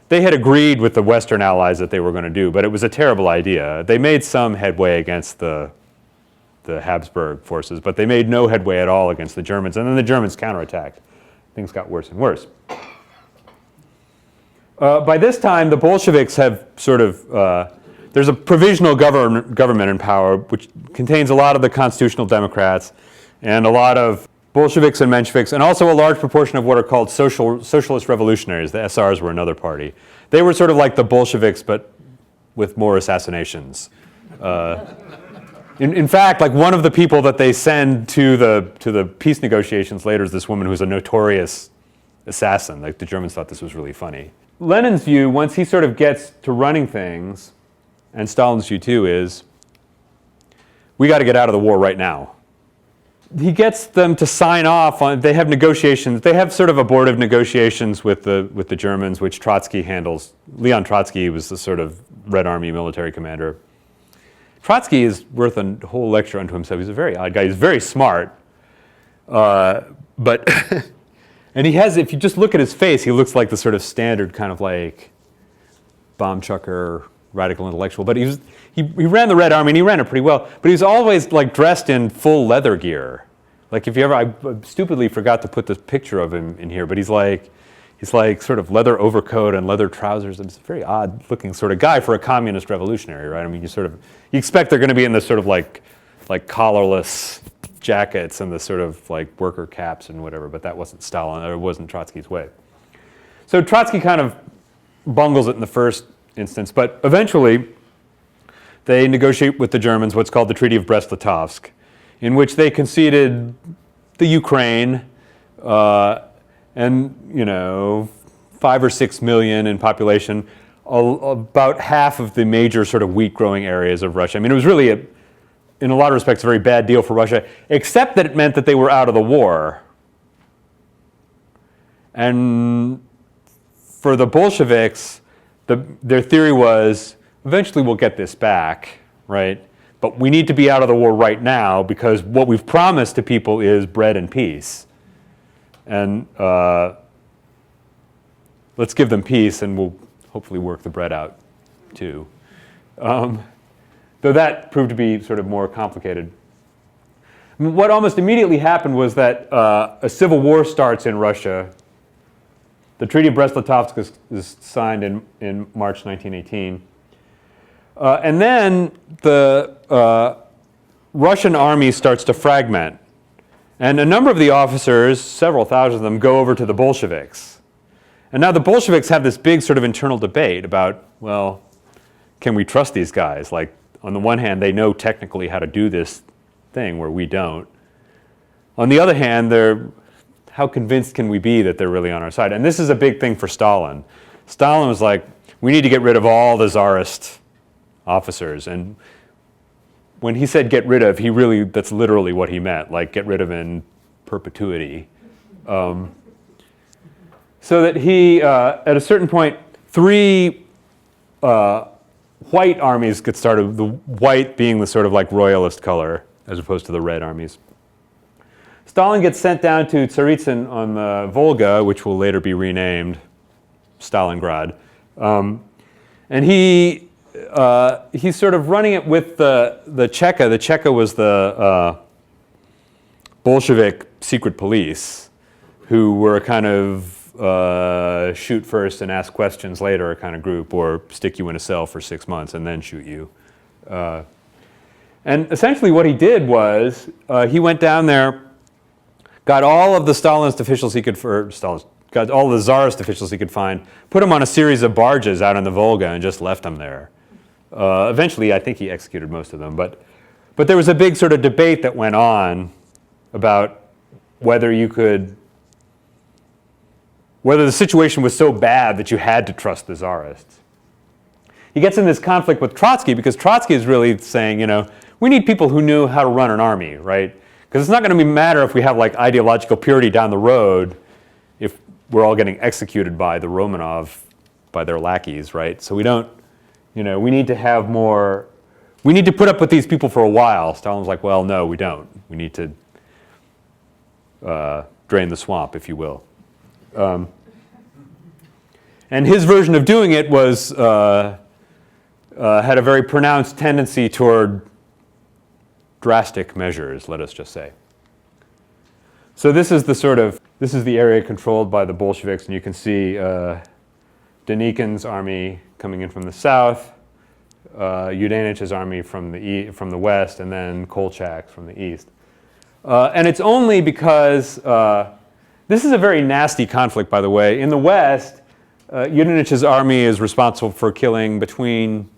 they had agreed with the Western allies that they were going to do, but it was a terrible idea. They made some headway against the Habsburg forces, but they made no headway at all against the Germans, and then the Germans counterattacked. Things got worse and worse. By this time, the Bolsheviks have sort of, there's a provisional government in power which contains a lot of the constitutional Democrats and a lot of Bolsheviks and Mensheviks, and also a large proportion of what are called socialist revolutionaries. The SRs were another party. They were sort of like the Bolsheviks, but with more assassinations. In fact, like one of the people that they send to the peace negotiations later is this woman who's a notorious assassin. Like the Germans thought this was really funny. Lenin's view, once he sort of gets to running things, and Stalin's view too, is we got to get out of the war right now. He gets them to sign off on, they have negotiations, they have sort of abortive negotiations with the Germans, which Trotsky handles. Leon Trotsky was the sort of Red Army military commander. Trotsky is worth a whole lecture unto himself. He's a very odd guy. He's very smart, but and he has, if you just look at his face, he looks like the sort of standard kind of like bomb chucker, radical intellectual. But he ran the Red Army, and he ran it pretty well. But he's always like dressed in full leather gear. Like if you ever, I stupidly forgot to put this picture of him in here, but he's like sort of leather overcoat and leather trousers. And it's a very odd looking sort of guy for a communist revolutionary, right? I mean, you expect they're going to be in this sort of like collarless jackets and the sort of like worker caps and whatever, but that wasn't Stalin, or it wasn't Trotsky's way. So Trotsky kind of bungles it in the first instance, but eventually they negotiate with the Germans what's called the Treaty of Brest-Litovsk, in which they conceded the Ukraine, and, you know, 5 or 6 million in population, about half of the major sort of wheat-growing areas of Russia. I mean, it was really, in a lot of respects, a very bad deal for Russia, except that it meant that they were out of the war. And for the Bolsheviks, their theory was, eventually we'll get this back, right? But we need to be out of the war right now, because what we've promised to people is bread and peace. And let's give them peace, and we'll hopefully work the bread out too. Though that proved to be sort of more complicated. I mean, what almost immediately happened was that a civil war starts in Russia. The Treaty of Brest-Litovsk is signed in March 1918. And then the Russian army starts to fragment. And a number of the officers, several thousand of them, go over to the Bolsheviks. And now the Bolsheviks have this big sort of internal debate about, well, can we trust these guys? Like, on the one hand, they know technically how to do this thing where we don't. On the other hand, how convinced can we be that they're really on our side? And this is a big thing for Stalin. Stalin was like, we need to get rid of all the Tsarist officers. And when he said get rid of, that's literally what he meant, like get rid of in perpetuity. So that he, at a certain point, three white armies get started, the white being the sort of like royalist color as opposed to the red armies. Stalin gets sent down to Tsarist on the Volga, which will later be renamed Stalingrad. And he's sort of running it with the Cheka. The Cheka was the Bolshevik secret police who were a kind of shoot first and ask questions later kind of group, or stick you in a cell for 6 months and then shoot you. And essentially what he did was he went down there, got all of the Stalinist officials he could, got all the Tsarist officials he could find, put them on a series of barges out on the Volga and just left them there. Eventually, I think he executed most of them, but there was a big sort of debate that went on about whether the situation was so bad that you had to trust the Tsarists. He gets in this conflict with Trotsky because Trotsky is really saying, you know, we need people who knew how to run an army, right? Because it's not going to matter if we have like ideological purity down the road if we're all getting executed by the Romanov, by their lackeys, right? So we don't, you know, we need to have more, we need to put up with these people for a while. Stalin's like, well, no, we don't. We need to drain the swamp, if you will. And his version of doing it was, had a very pronounced tendency toward drastic measures, let us just say. So this is the area controlled by the Bolsheviks, and you can see Denikin's army coming in from the south, Yudenich's army from the west, and then Kolchak's from the east. And it's only because this is a very nasty conflict, by the way. In the west, Yudenich's army is responsible for killing between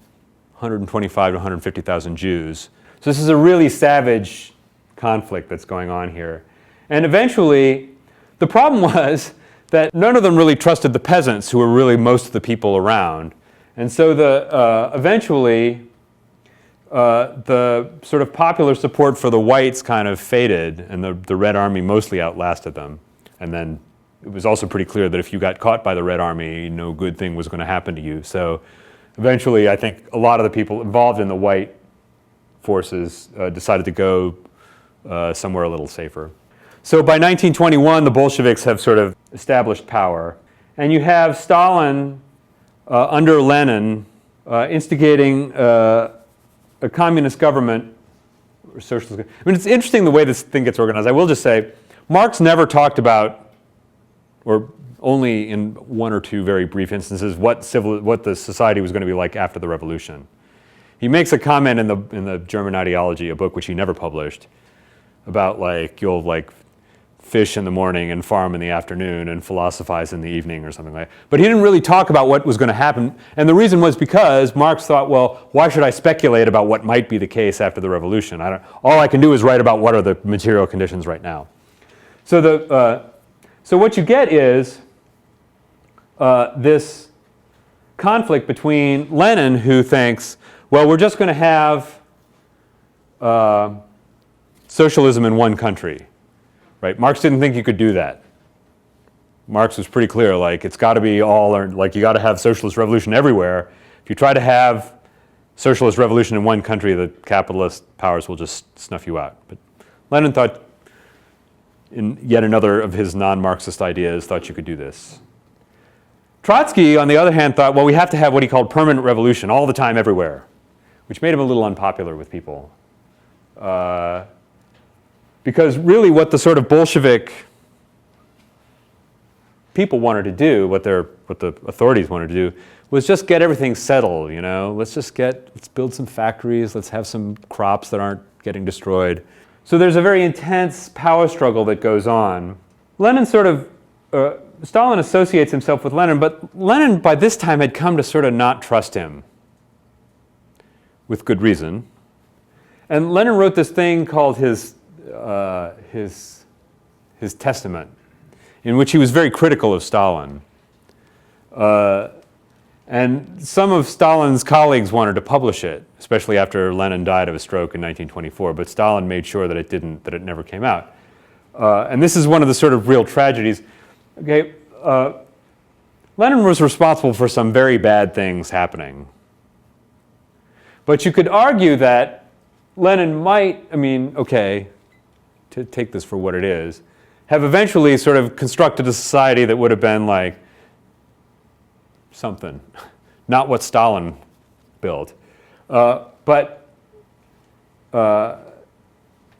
125 to 150,000 Jews. So this is a really savage conflict that's going on here. And eventually, the problem was that none of them really trusted the peasants, who were really most of the people around. And so eventually, the sort of popular support for the whites kind of faded, and the Red Army mostly outlasted them. And then it was also pretty clear that if you got caught by the Red Army, no good thing was going to happen to you. So eventually, I think a lot of the people involved in the white forces decided to go somewhere a little safer. So by 1921, the Bolsheviks have sort of established power. And you have Stalin under Lenin instigating a communist government, or socialist. I mean, it's interesting the way this thing gets organized. I will just say, Marx never talked about, or only in one or two very brief instances, what the society was going to be like after the revolution. He makes a comment in the German Ideology, a book which he never published, about like you'll like fish in the morning and farm in the afternoon and philosophize in the evening or something like that. But he didn't really talk about what was going to happen. And the reason was because Marx thought, well, why should I speculate about what might be the case after the revolution? All I can do is write about what are the material conditions right now. So so what you get is this conflict between Lenin, who thinks, well, we're just going to have socialism in one country, right? Marx didn't think you could do that. Marx was pretty clear, like it's got to be all, or like you got to have socialist revolution everywhere. If you try to have socialist revolution in one country, the capitalist powers will just snuff you out. But Lenin thought, in yet another of his non-Marxist ideas, thought you could do this. Trotsky, on the other hand, thought, well, we have to have what he called permanent revolution all the time, everywhere, which made him a little unpopular with people. Because really what the sort of Bolshevik people wanted to do, what the authorities wanted to do, was just get everything settled, you know? Let's build some factories, let's have some crops that aren't getting destroyed. So there's a very intense power struggle that goes on. Lenin Stalin associates himself with Lenin, but Lenin by this time had come to sort of not trust him, with good reason. And Lenin wrote this thing called his testament, in which he was very critical of Stalin. And some of Stalin's colleagues wanted to publish it, especially after Lenin died of a stroke in 1924, but Stalin made sure that it never came out. And this is one of the sort of real tragedies. Okay, Lenin was responsible for some very bad things happening. But you could argue that Lenin might, I mean, okay, to take this for what it is, have eventually sort of constructed a society that would have been like something, not what Stalin built. I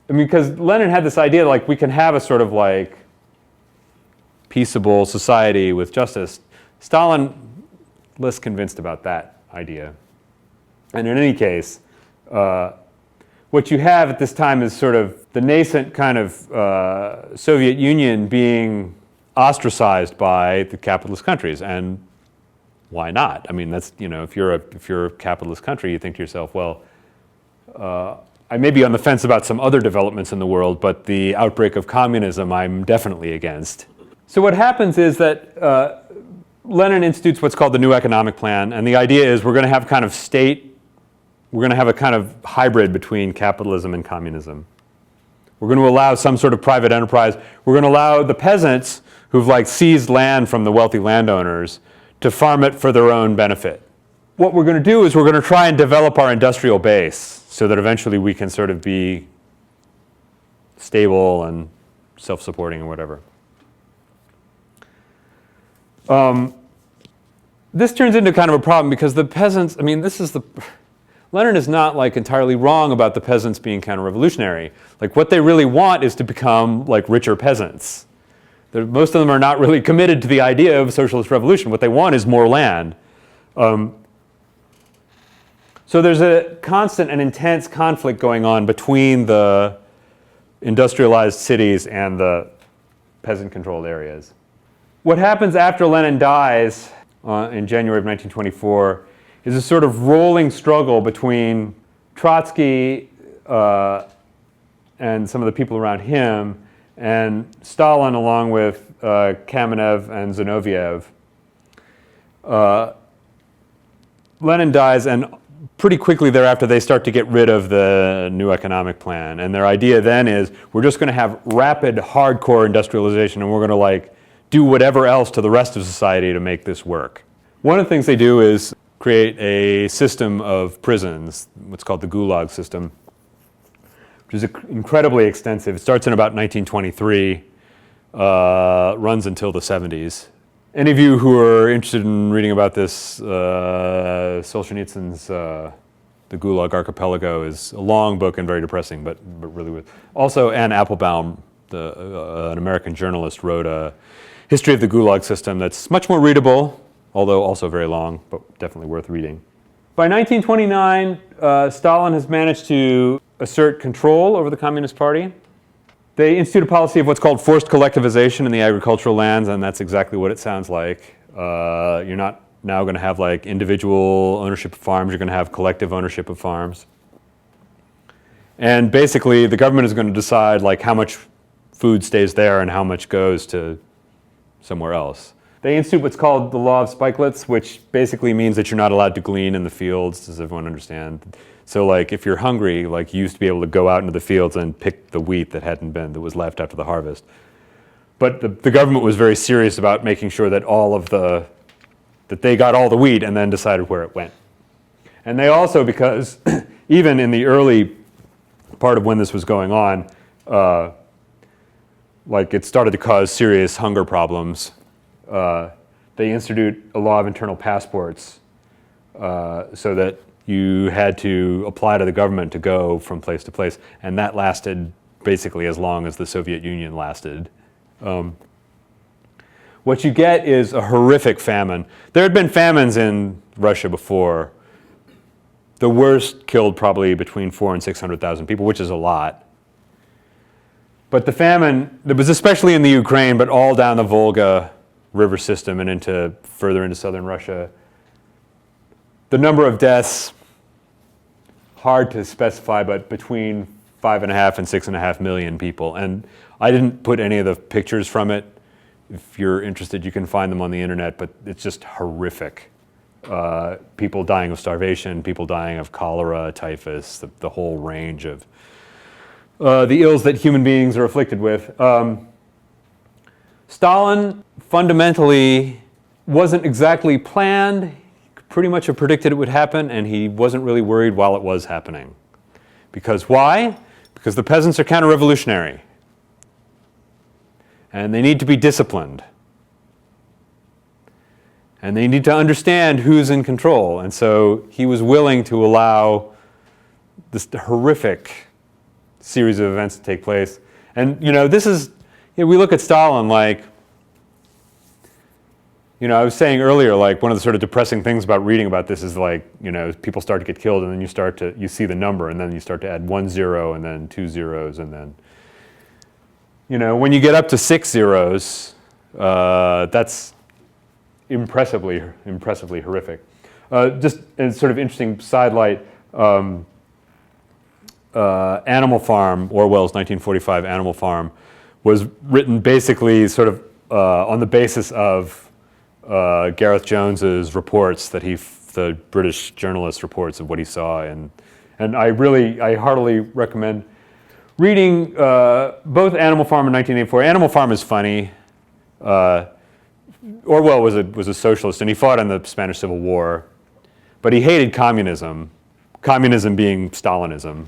mean, because Lenin had this idea like we can have a sort of like peaceable society with justice. Stalin less convinced about that idea. And in any case, what you have at this time is sort of the nascent kind of Soviet Union being ostracized by the capitalist countries. And why not? I mean, that's, you know, if you're a capitalist country, you think to yourself, well, I may be on the fence about some other developments in the world, but the outbreak of communism I'm definitely against. So what happens is that Lenin institutes what's called the New Economic Plan, and the idea is we're going to have kind of we're going to have a kind of hybrid between capitalism and communism. We're going to allow some sort of private enterprise. We're going to allow the peasants who've like seized land from the wealthy landowners to farm it for their own benefit. What we're going to do is we're going to try and develop our industrial base so that eventually we can sort of be stable and self-supporting and whatever. This turns into kind of a problem because the peasants, I mean, Lenin is not like entirely wrong about the peasants being counter-revolutionary. Like what they really want is to become like richer peasants. Most of them are not really committed to the idea of socialist revolution. What they want is more land. So there's a constant and intense conflict going on between the industrialized cities and the peasant-controlled areas. What happens after Lenin dies in January of 1924 is a sort of rolling struggle between Trotsky and some of the people around him and Stalin along with Kamenev and Zinoviev. Lenin dies, and pretty quickly thereafter they start to get rid of the New Economic Plan. And their idea then is we're just going to have rapid, hardcore industrialization, and we're going to like do whatever else to the rest of society to make this work. One of the things they do is create a system of prisons, what's called the Gulag system, which is incredibly extensive. It starts in about 1923, runs until the 70s. Any of you who are interested in reading about this, Solzhenitsyn's The Gulag Archipelago is a long book and very depressing, but really good. Also, Anne Applebaum, an American journalist, wrote a history of the Gulag system that's much more readable, although also very long, but definitely worth reading. By 1929, Stalin has managed to assert control over the Communist Party. They institute a policy of what's called forced collectivization in the agricultural lands, and that's exactly what it sounds like. You're not now going to have like individual ownership of farms, you're going to have collective ownership of farms. And basically, the government is going to decide like how much food stays there and how much goes to somewhere else. They institute what's called the law of spikelets, which basically means that you're not allowed to glean in the fields. Does everyone understand? So like if you're hungry, like you used to be able to go out into the fields and pick the wheat that was left after the harvest. But the government was very serious about making sure that that they got all the wheat and then decided where it went. And they also, because even in the early part of when this was going on, like it started to cause serious hunger problems. They institute a law of internal passports so that you had to apply to the government to go from place to place, and that lasted basically as long as the Soviet Union lasted. What you get is a horrific famine. There had been famines in Russia before. The worst killed probably between 400,000 and 600,000 people, which is a lot. But the famine, it was especially in the Ukraine, but all down the Volga river system and further into southern Russia. The number of deaths, hard to specify, but between 5.5 and 6.5 million people. And I didn't put any of the pictures from it. If you're interested, you can find them on the internet, but it's just horrific. People dying of starvation, people dying of cholera, typhus, the whole range of the ills that human beings are afflicted with. Stalin fundamentally wasn't exactly planned. He could pretty much have predicted it would happen, and he wasn't really worried while it was happening. Because why? Because the peasants are counter-revolutionary. And they need to be disciplined. And they need to understand who's in control. And so he was willing to allow this horrific series of events to take place. And, this is, we look at Stalin like, I was saying earlier, like, one of the sort of depressing things about reading about this is like, people start to get killed, and then you see the number, and then you start to add 1 0 and then 2 zeros, and then, when you get up to 6 zeros, that's impressively horrific. Just a sort of interesting sidelight, Animal Farm, Orwell's 1945 Animal Farm, was written basically sort of on the basis of Gareth Jones's reports that the British journalist reports of what he saw, and I heartily recommend reading both Animal Farm and 1984. Animal Farm is funny. Orwell was a socialist, and he fought in the Spanish Civil War, but he hated communism. Communism being Stalinism,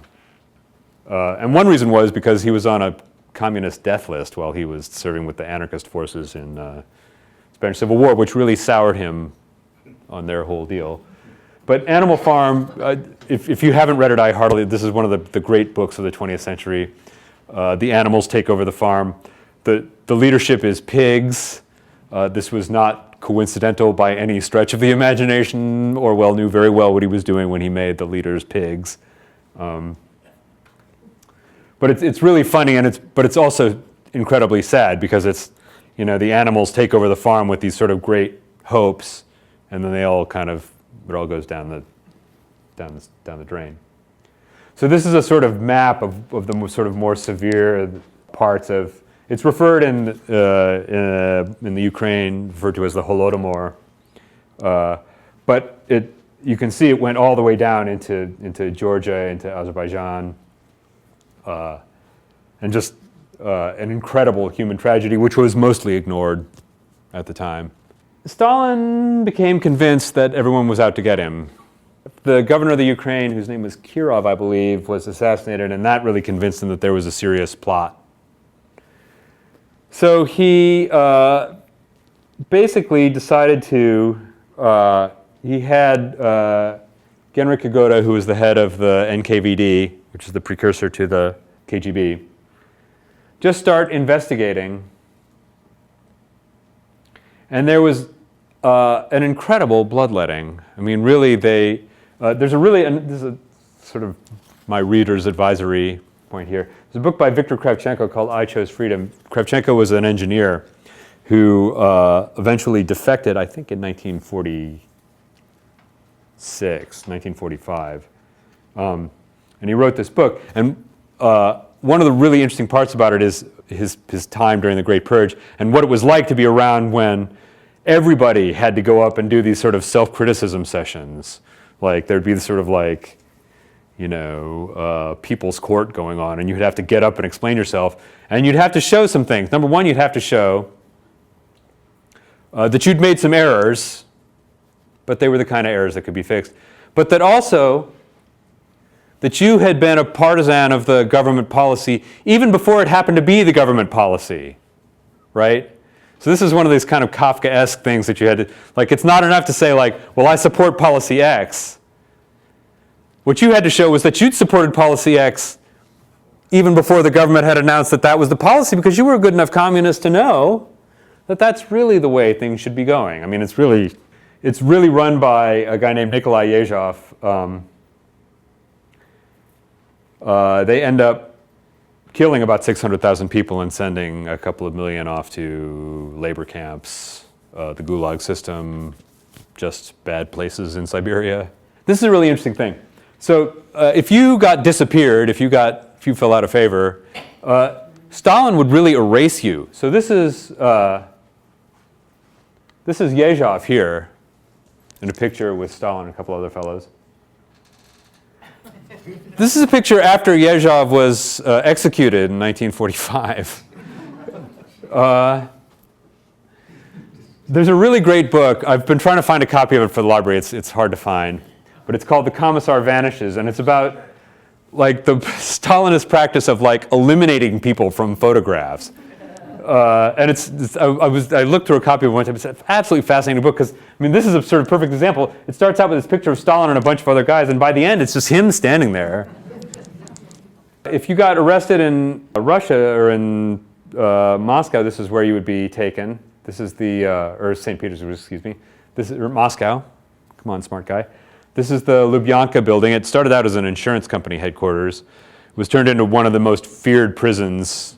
and one reason was because he was on a communist death list while he was serving with the anarchist forces in Spanish Civil War, which really soured him on their whole deal. But Animal Farm, if you haven't read it, this is one of the great books of the 20th century. The animals take over the farm. The leadership is pigs. This was not coincidental by any stretch of the imagination. Orwell knew very well what he was doing when he made the leaders pigs. But it's really funny, but it's also incredibly sad because it's, the animals take over the farm with these sort of great hopes, and then it all goes down the drain. So this is a sort of map of the sort of more severe parts of. It's referred in the Ukraine, referred to as the Holodomor, but you can see it went all the way down into Georgia, into Azerbaijan, and just an incredible human tragedy, which was mostly ignored at the time. Stalin became convinced that everyone was out to get him. The governor of the Ukraine, whose name was Kirov, I believe, was assassinated, and that really convinced him that there was a serious plot. So he basically decided to, he had Genrikh Yagoda, who was the head of the NKVD, which is the precursor to the KGB, just start investigating. And there was an incredible bloodletting. I mean, really, this is a sort of my reader's advisory point here. There's a book by Viktor Kravchenko called I Chose Freedom. Kravchenko was an engineer who eventually defected, I think, in 1945. And he wrote this book. And one of the really interesting parts about it is his time during the Great Purge and what it was like to be around when everybody had to go up and do these sort of self-criticism sessions. Like there'd be this sort of like, people's court going on, and you'd have to get up and explain yourself, and you'd have to show some things. Number one, you'd have to show that you'd made some errors, but they were the kind of errors that could be fixed. But that also, that you had been a partisan of the government policy even before it happened to be the government policy, right? So this is one of these kind of Kafkaesque things that you had to, like, it's not enough to say like, well, I support policy X. What you had to show was that you'd supported policy X even before the government had announced that that was the policy, because you were a good enough communist to know that that's really the way things should be going. I mean, it's really run by a guy named Nikolai Yezhov. They end up killing about 600,000 people and sending a couple of million off to labor camps, the Gulag system, just bad places in Siberia. This is a really interesting thing. So if you got disappeared, if you fell out of favor, Stalin would really erase you. So this is Yezhov here in a picture with Stalin and a couple other fellows. This is a picture after Yezhov was executed in 1945. There's a really great book. I've been trying to find a copy of it for the library. It's hard to find. But it's called The Commissar Vanishes, and it's about like the Stalinist practice of like eliminating people from photographs. And I looked through a copy of it one time. It's an absolutely fascinating book because, I mean, this is a sort of perfect example. It starts out with this picture of Stalin and a bunch of other guys, and by the end, it's just him standing there. If you got arrested in Russia or in Moscow, this is where you would be taken. This is or St. Petersburg, excuse me. This is Moscow. Come on, smart guy. This is the Lubyanka building. It started out as an insurance company headquarters. It was turned into one of the most feared prisons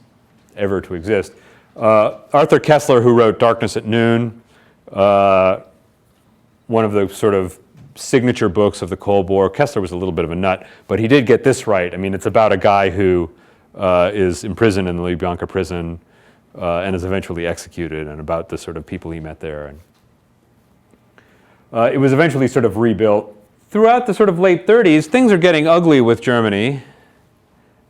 ever to exist. Arthur Koestler, who wrote Darkness at Noon, one of the sort of signature books of the Cold War. Koestler was a little bit of a nut, but he did get this right. I mean, it's about a guy who is imprisoned in the Lubyanka prison and is eventually executed, and about the sort of people he met there. And it was eventually sort of rebuilt. Throughout the sort of late 30s, things are getting ugly with Germany,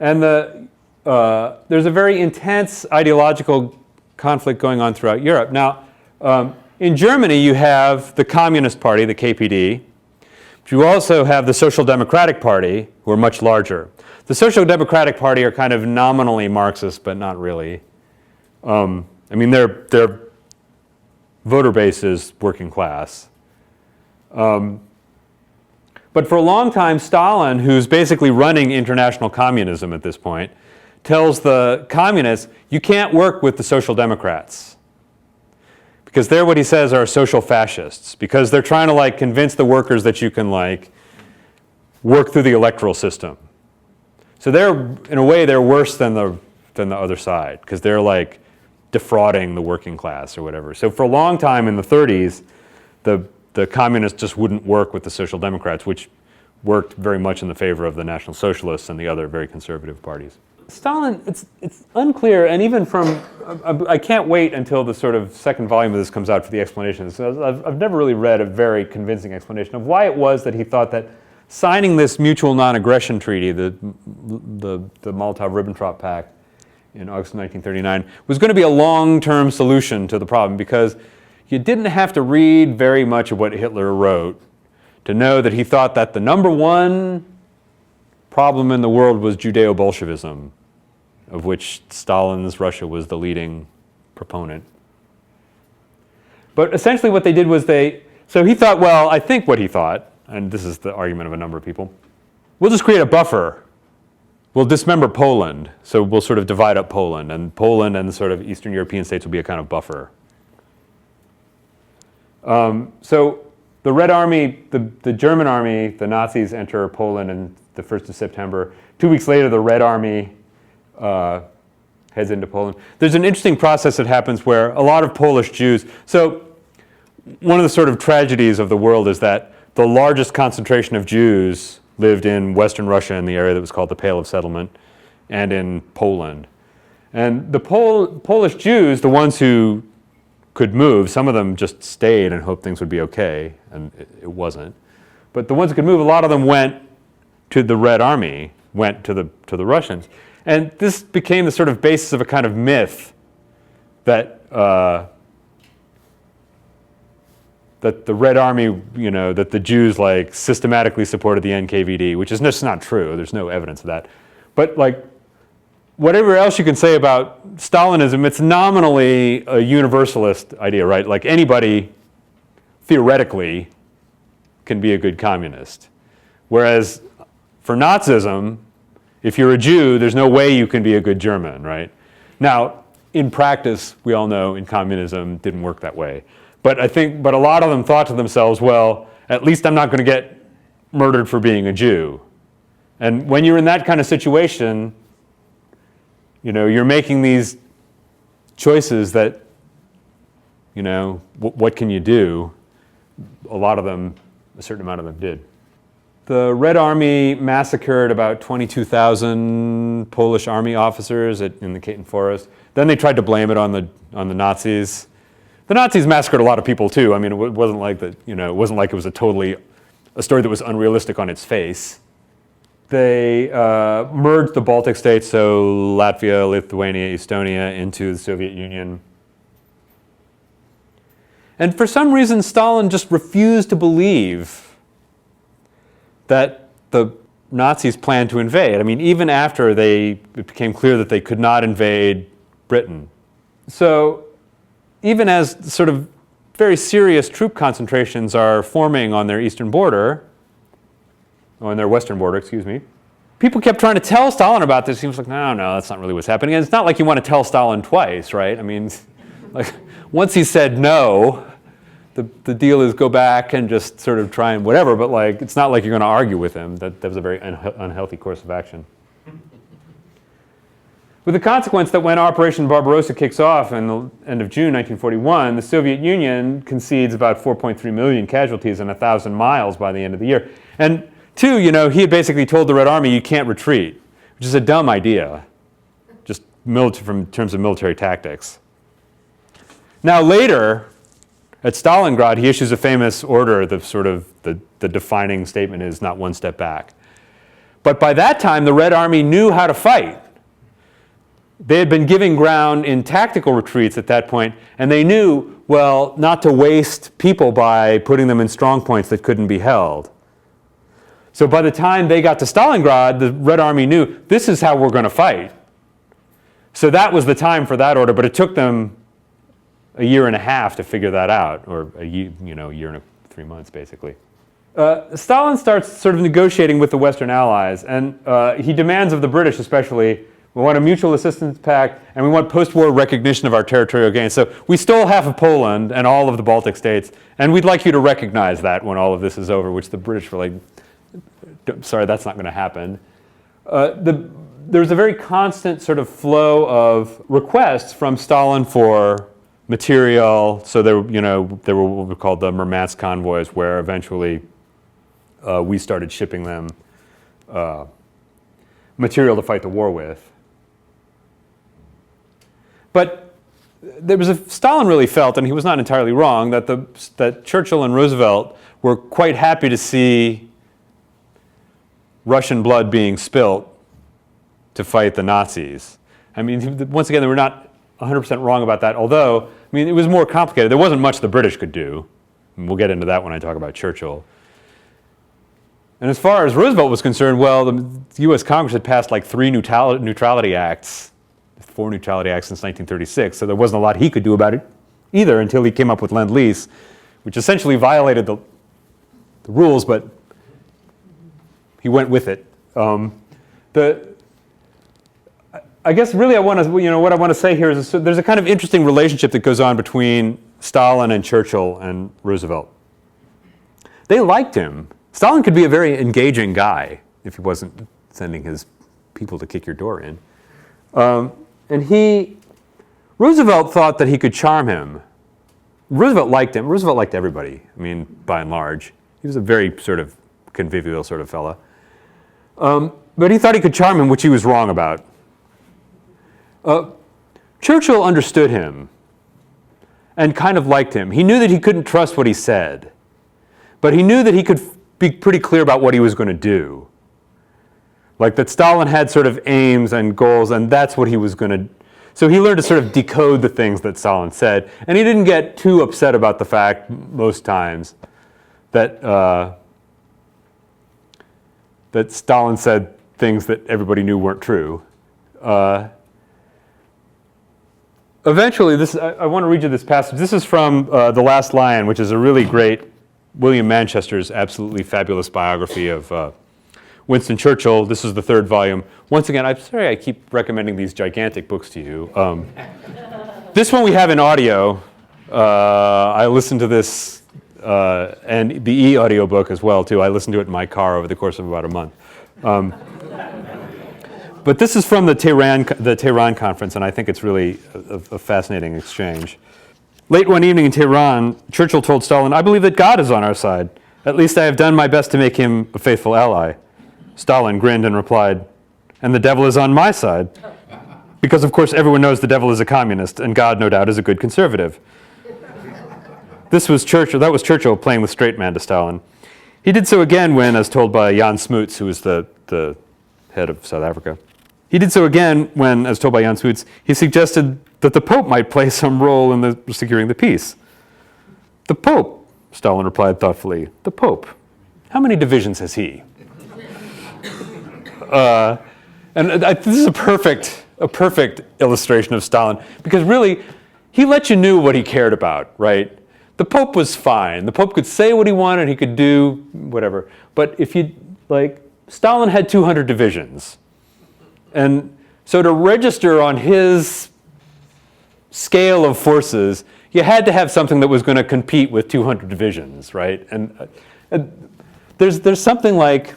and there's a very intense ideological conflict going on throughout Europe. Now, in Germany, you have the Communist Party, the KPD, but you also have the Social Democratic Party, who are much larger. The Social Democratic Party are kind of nominally Marxist, but not really. I mean, their voter base is working class. But for a long time, Stalin, who's basically running international communism at this point, tells the communists, you can't work with the Social Democrats. Because they're, what he says, are social fascists. Because they're trying to like convince the workers that you can like work through the electoral system. So in a way, they're worse than the other side. Because they're like defrauding the working class or whatever. So for a long time in the 30s, the communists just wouldn't work with the Social Democrats, which worked very much in the favor of the National Socialists and the other very conservative parties. Stalin, it's unclear, and even from, I can't wait until the sort of second volume of this comes out for the explanation. So I've never really read a very convincing explanation of why it was that he thought that signing this mutual non-aggression treaty, the Molotov-Ribbentrop Pact in August 1939, was going to be a long-term solution to the problem, because you didn't have to read very much of what Hitler wrote to know that he thought that the number one problem in the world was Judeo-Bolshevism, of which Stalin's Russia was the leading proponent. But essentially what they did was so he thought, well, I think what he thought, and this is the argument of a number of people, we'll just create a buffer. We'll dismember Poland, so we'll sort of divide up Poland and the sort of Eastern European states will be a kind of buffer. So the Red Army, the German army, the Nazis enter Poland on the 1st of September. 2 weeks later, the Red Army heads into Poland. There's an interesting process that happens where a lot of Polish Jews, so one of the sort of tragedies of the world is that the largest concentration of Jews lived in Western Russia in the area that was called the Pale of Settlement and in Poland. And the Polish Jews, the ones who could move, some of them just stayed and hoped things would be okay, and it wasn't. But the ones who could move, a lot of them went to the Red Army, went to the Russians. And this became the sort of basis of a kind of myth that that the Red Army, that the Jews like systematically supported the NKVD, which is just not true. There's no evidence of that. But like, whatever else you can say about Stalinism, it's nominally a universalist idea, right? Like anybody, theoretically, can be a good communist. Whereas for Nazism, if you're a Jew, there's no way you can be a good German, right? Now, in practice, we all know in communism, it didn't work that way. But a lot of them thought to themselves, well, at least I'm not going to get murdered for being a Jew. And when you're in that kind of situation, you're making these choices that, what can you do? A lot of them, a certain amount of them did. The Red Army massacred about 22,000 Polish army officers in the Caton Forest. Then they tried to blame it on the Nazis. The Nazis massacred a lot of people too. I mean, it wasn't like that. It wasn't like it was a story that was unrealistic on its face. They merged the Baltic states, so Latvia, Lithuania, Estonia, into the Soviet Union. And for some reason, Stalin just refused to believe that the Nazis planned to invade. I mean, even after it became clear that they could not invade Britain. So even as sort of very serious troop concentrations are forming on their eastern border, or on their western border, excuse me, people kept trying to tell Stalin about this. He was like, no, that's not really what's happening. And it's not like you want to tell Stalin twice, right? I mean, like once he said no, the deal is go back and just sort of try and whatever, but like it's not like you're going to argue with him. That was a very unhealthy course of action. With the consequence that when Operation Barbarossa kicks off in the end of June 1941, the Soviet Union concedes about 4.3 million casualties and 1,000 miles by the end of the year. And two, he had basically told the Red Army, you can't retreat, which is a dumb idea, just from terms of military tactics. Now later, at Stalingrad, he issues a famous order, the defining statement is not one step back. But by that time, the Red Army knew how to fight. They had been giving ground in tactical retreats at that point, and they knew, well, not to waste people by putting them in strong points that couldn't be held. So by the time they got to Stalingrad, the Red Army knew, this is how we're going to fight. So that was the time for that order, but it took them a year and a half to figure that out, or a year and 3 months, basically. Stalin starts sort of negotiating with the Western allies, and he demands of the British especially, we want a mutual assistance pact, and we want post-war recognition of our territorial gains. So we stole half of Poland and all of the Baltic states, and we'd like you to recognize that when all of this is over, which the British were like, sorry, that's not going to happen. There's a very constant sort of flow of requests from Stalin for material. So there were what we called the Murmansk convoys, where eventually we started shipping them material to fight the war with. But Stalin really felt, and he was not entirely wrong, that Churchill and Roosevelt were quite happy to see Russian blood being spilt to fight the Nazis. I mean, once again, they were not 100% wrong about that, although, I mean, it was more complicated. There wasn't much the British could do. And we'll get into that when I talk about Churchill. And as far as Roosevelt was concerned, well, the U.S. Congress had passed like 4 neutrality acts since 1936, so there wasn't a lot he could do about it either until he came up with Lend-Lease, which essentially violated the rules, but he went with it. I guess really what I want to say here is there's a kind of interesting relationship that goes on between Stalin and Churchill and Roosevelt. They liked him. Stalin could be a very engaging guy if he wasn't sending his people to kick your door in. Roosevelt thought that he could charm him. Roosevelt liked him. Roosevelt liked everybody, I mean, by and large. He was a very sort of convivial sort of fella. But he thought he could charm him, which he was wrong about. Churchill understood him and kind of liked him. He knew that he couldn't trust what he said, but he knew that he could be pretty clear about what he was going to do. Like that Stalin had sort of aims and goals, and that's what he was going to. So he learned to sort of decode the things that Stalin said, and he didn't get too upset about the fact most times that that Stalin said things that everybody knew weren't true. Eventually, I want to read you this passage. This is from The Last Lion, which is a really great William Manchester's absolutely fabulous biography of Winston Churchill. This is the 3rd volume. Once again, I'm sorry I keep recommending these gigantic books to you. This one we have in audio. I listened to this and the e-audiobook as well, too. I listened to it in my car over the course of about a month. But this is from the Tehran Conference, and I think it's really a fascinating exchange. Late one evening in Tehran, Churchill told Stalin, "I believe that God is on our side. At least I have done my best to make him a faithful ally." Stalin grinned and replied, "And the devil is on my side." Because, of course, everyone knows the devil is a communist, and God, no doubt, is a good conservative. That was Churchill playing the straight man to Stalin. He did so again when, as told by Jan Smuts, who was the head of South Africa, he did so again when, as told by Jan Smuts, he suggested that the Pope might play some role in securing the peace. The Pope, Stalin replied thoughtfully. The Pope. How many divisions has he? This is a perfect illustration of Stalin, because really, he let you know what he cared about, right? The Pope was fine. The Pope could say what he wanted, he could do whatever. But if you, Stalin had 200 divisions. And so to register on his scale of forces, you had to have something that was going to compete with 200 divisions, right? And there's something like,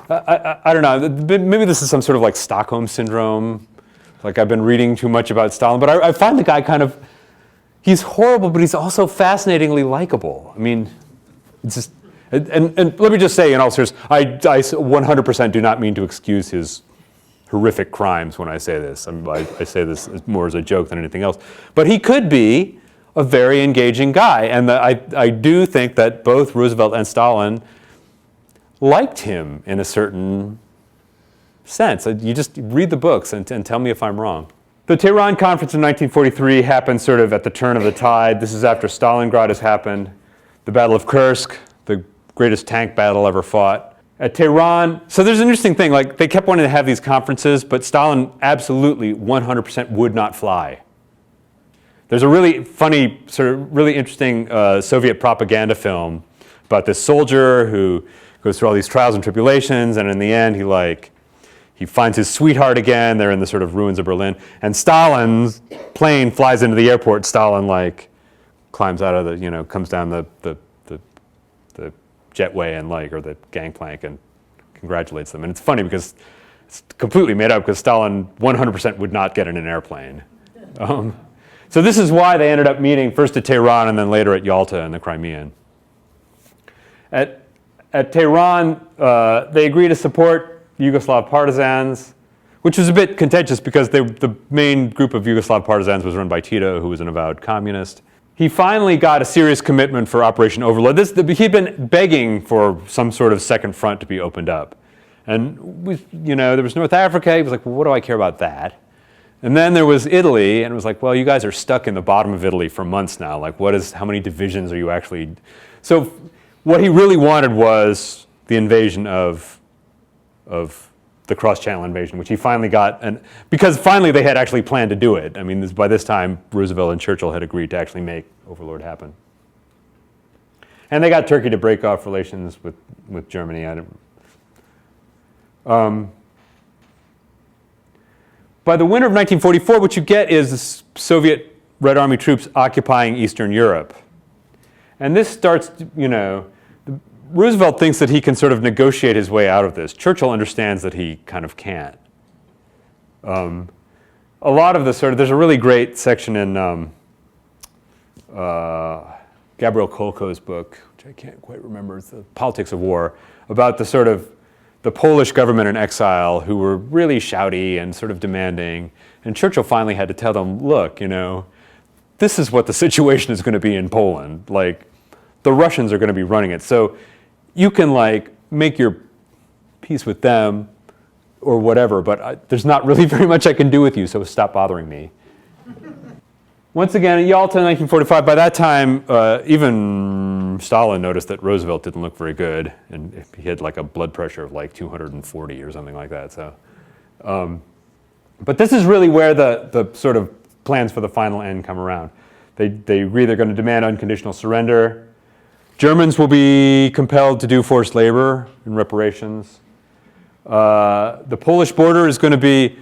I don't know, maybe this is some sort of Stockholm syndrome. I've been reading too much about Stalin, but I find the guy he's horrible, but he's also fascinatingly likable. I mean, it's just, and let me just say in all seriousness, I 100% do not mean to excuse his horrific crimes when I say this. I say this more as a joke than anything else. But he could be a very engaging guy, and I do think that both Roosevelt and Stalin liked him in a certain sense. You just read the books and tell me if I'm wrong. The Tehran Conference in 1943 happened sort of at the turn of the tide. This is after Stalingrad has happened. The Battle of Kursk, the greatest tank battle ever fought. At Tehran, so there's an interesting thing, they kept wanting to have these conferences, but Stalin absolutely 100% would not fly. There's a really funny, sort of really interesting Soviet propaganda film about this soldier who goes through all these trials and tribulations, and in the end he finds his sweetheart again. They're in the sort of ruins of Berlin, and Stalin's plane flies into the airport. Stalin climbs out of the, comes down the jetway and or the gangplank and congratulates them. And it's funny because it's completely made up, because Stalin 100% would not get in an airplane. So this is why they ended up meeting first at Tehran and then later at Yalta in the Crimean. At Tehran, they agreed to support Yugoslav partisans, which was a bit contentious because the main group of Yugoslav partisans was run by Tito, who was an avowed communist. He finally got a serious commitment for Operation Overlord. He'd been begging for some sort of second front to be opened up. And there was North Africa. He was like, well, what do I care about that? And then there was Italy, and it was like, well, you guys are stuck in the bottom of Italy for months now. How many divisions are you actually? So what he really wanted was the invasion of the cross-channel invasion, which he finally got, and because finally they had actually planned to do it. I mean, by this time, Roosevelt and Churchill had agreed to actually make Overlord happen. And they got Turkey to break off relations with Germany. By the winter of 1944, what you get is the Soviet Red Army troops occupying Eastern Europe. And this starts, Roosevelt thinks that he can sort of negotiate his way out of this. Churchill understands that he kind of can't. A lot of the there's a really great section in Gabriel Kolko's book, which I can't quite remember, it's The Politics of War, about the Polish government in exile who were really shouty and sort of demanding. And Churchill finally had to tell them, look, this is what the situation is going to be in Poland. The Russians are going to be running it. So you can make your peace with them or whatever, but there's not really very much I can do with you, so stop bothering me. Once again, at Yalta in 1945, by that time, even Stalin noticed that Roosevelt didn't look very good, and he had a blood pressure of 240 or something like that. So, but this is really where the sort of plans for the final end come around. They agree they're going to demand unconditional surrender. Germans will be compelled to do forced labor in reparations. The Polish border is going to be,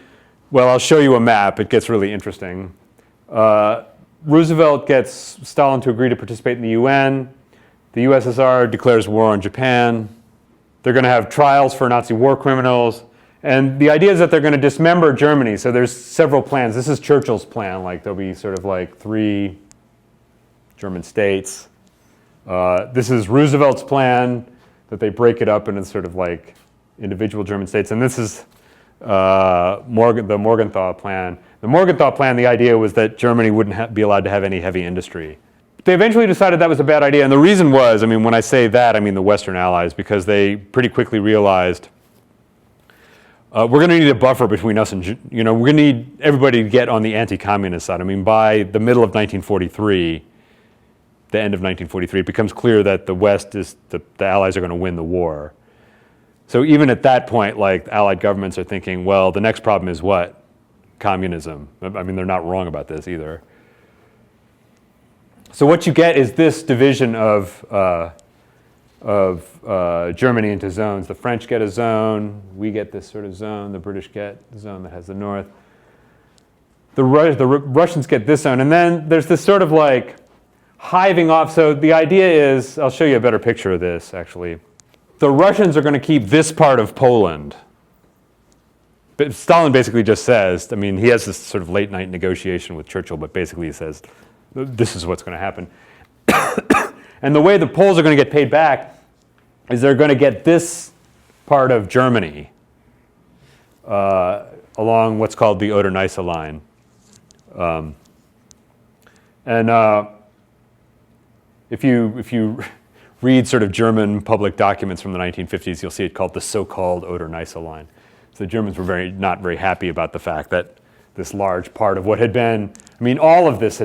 well, I'll show you a map. It gets really interesting. Roosevelt gets Stalin to agree to participate in the UN. The USSR declares war on Japan. They're going to have trials for Nazi war criminals. And the idea is that they're going to dismember Germany. So there's several plans. This is Churchill's plan. There'll be sort of 3 German states. This is Roosevelt's plan, that they break it up into sort of individual German states. And this is the Morgenthau plan. The Morgenthau plan, the idea was that Germany wouldn't be allowed to have any heavy industry. They eventually decided that was a bad idea. And the reason was, when I say that, I mean the Western Allies, because they pretty quickly realized we're going to need a buffer between us and, we're going to need everybody to get on the anti-communist side. By the middle of 1943, the end of 1943, it becomes clear that the West is, the Allies are going to win the war. So even at that point, like, Allied governments are thinking, well, the next problem is what? Communism. I mean, they're not wrong about this either. So what you get is this division of Germany into zones. The French get a zone, we get this sort of zone, the British get the zone that has the north. The Russians get this zone, and then there's this sort of like hiving off. So the idea is, I'll show you a better picture of this actually. The Russians are going to keep this part of Poland. But Stalin basically just says, I mean, he has this sort of late night negotiation with Churchill, but basically he says, this is what's going to happen. And the way the Poles are going to get paid back is they're going to get this part of Germany along what's called the Oder-Neisse line. If you read sort of German public documents from the 1950s, you'll see it called the so-called Oder-Neisse line. So the Germans were not very happy about the fact that this large part of what had been, I mean, all of this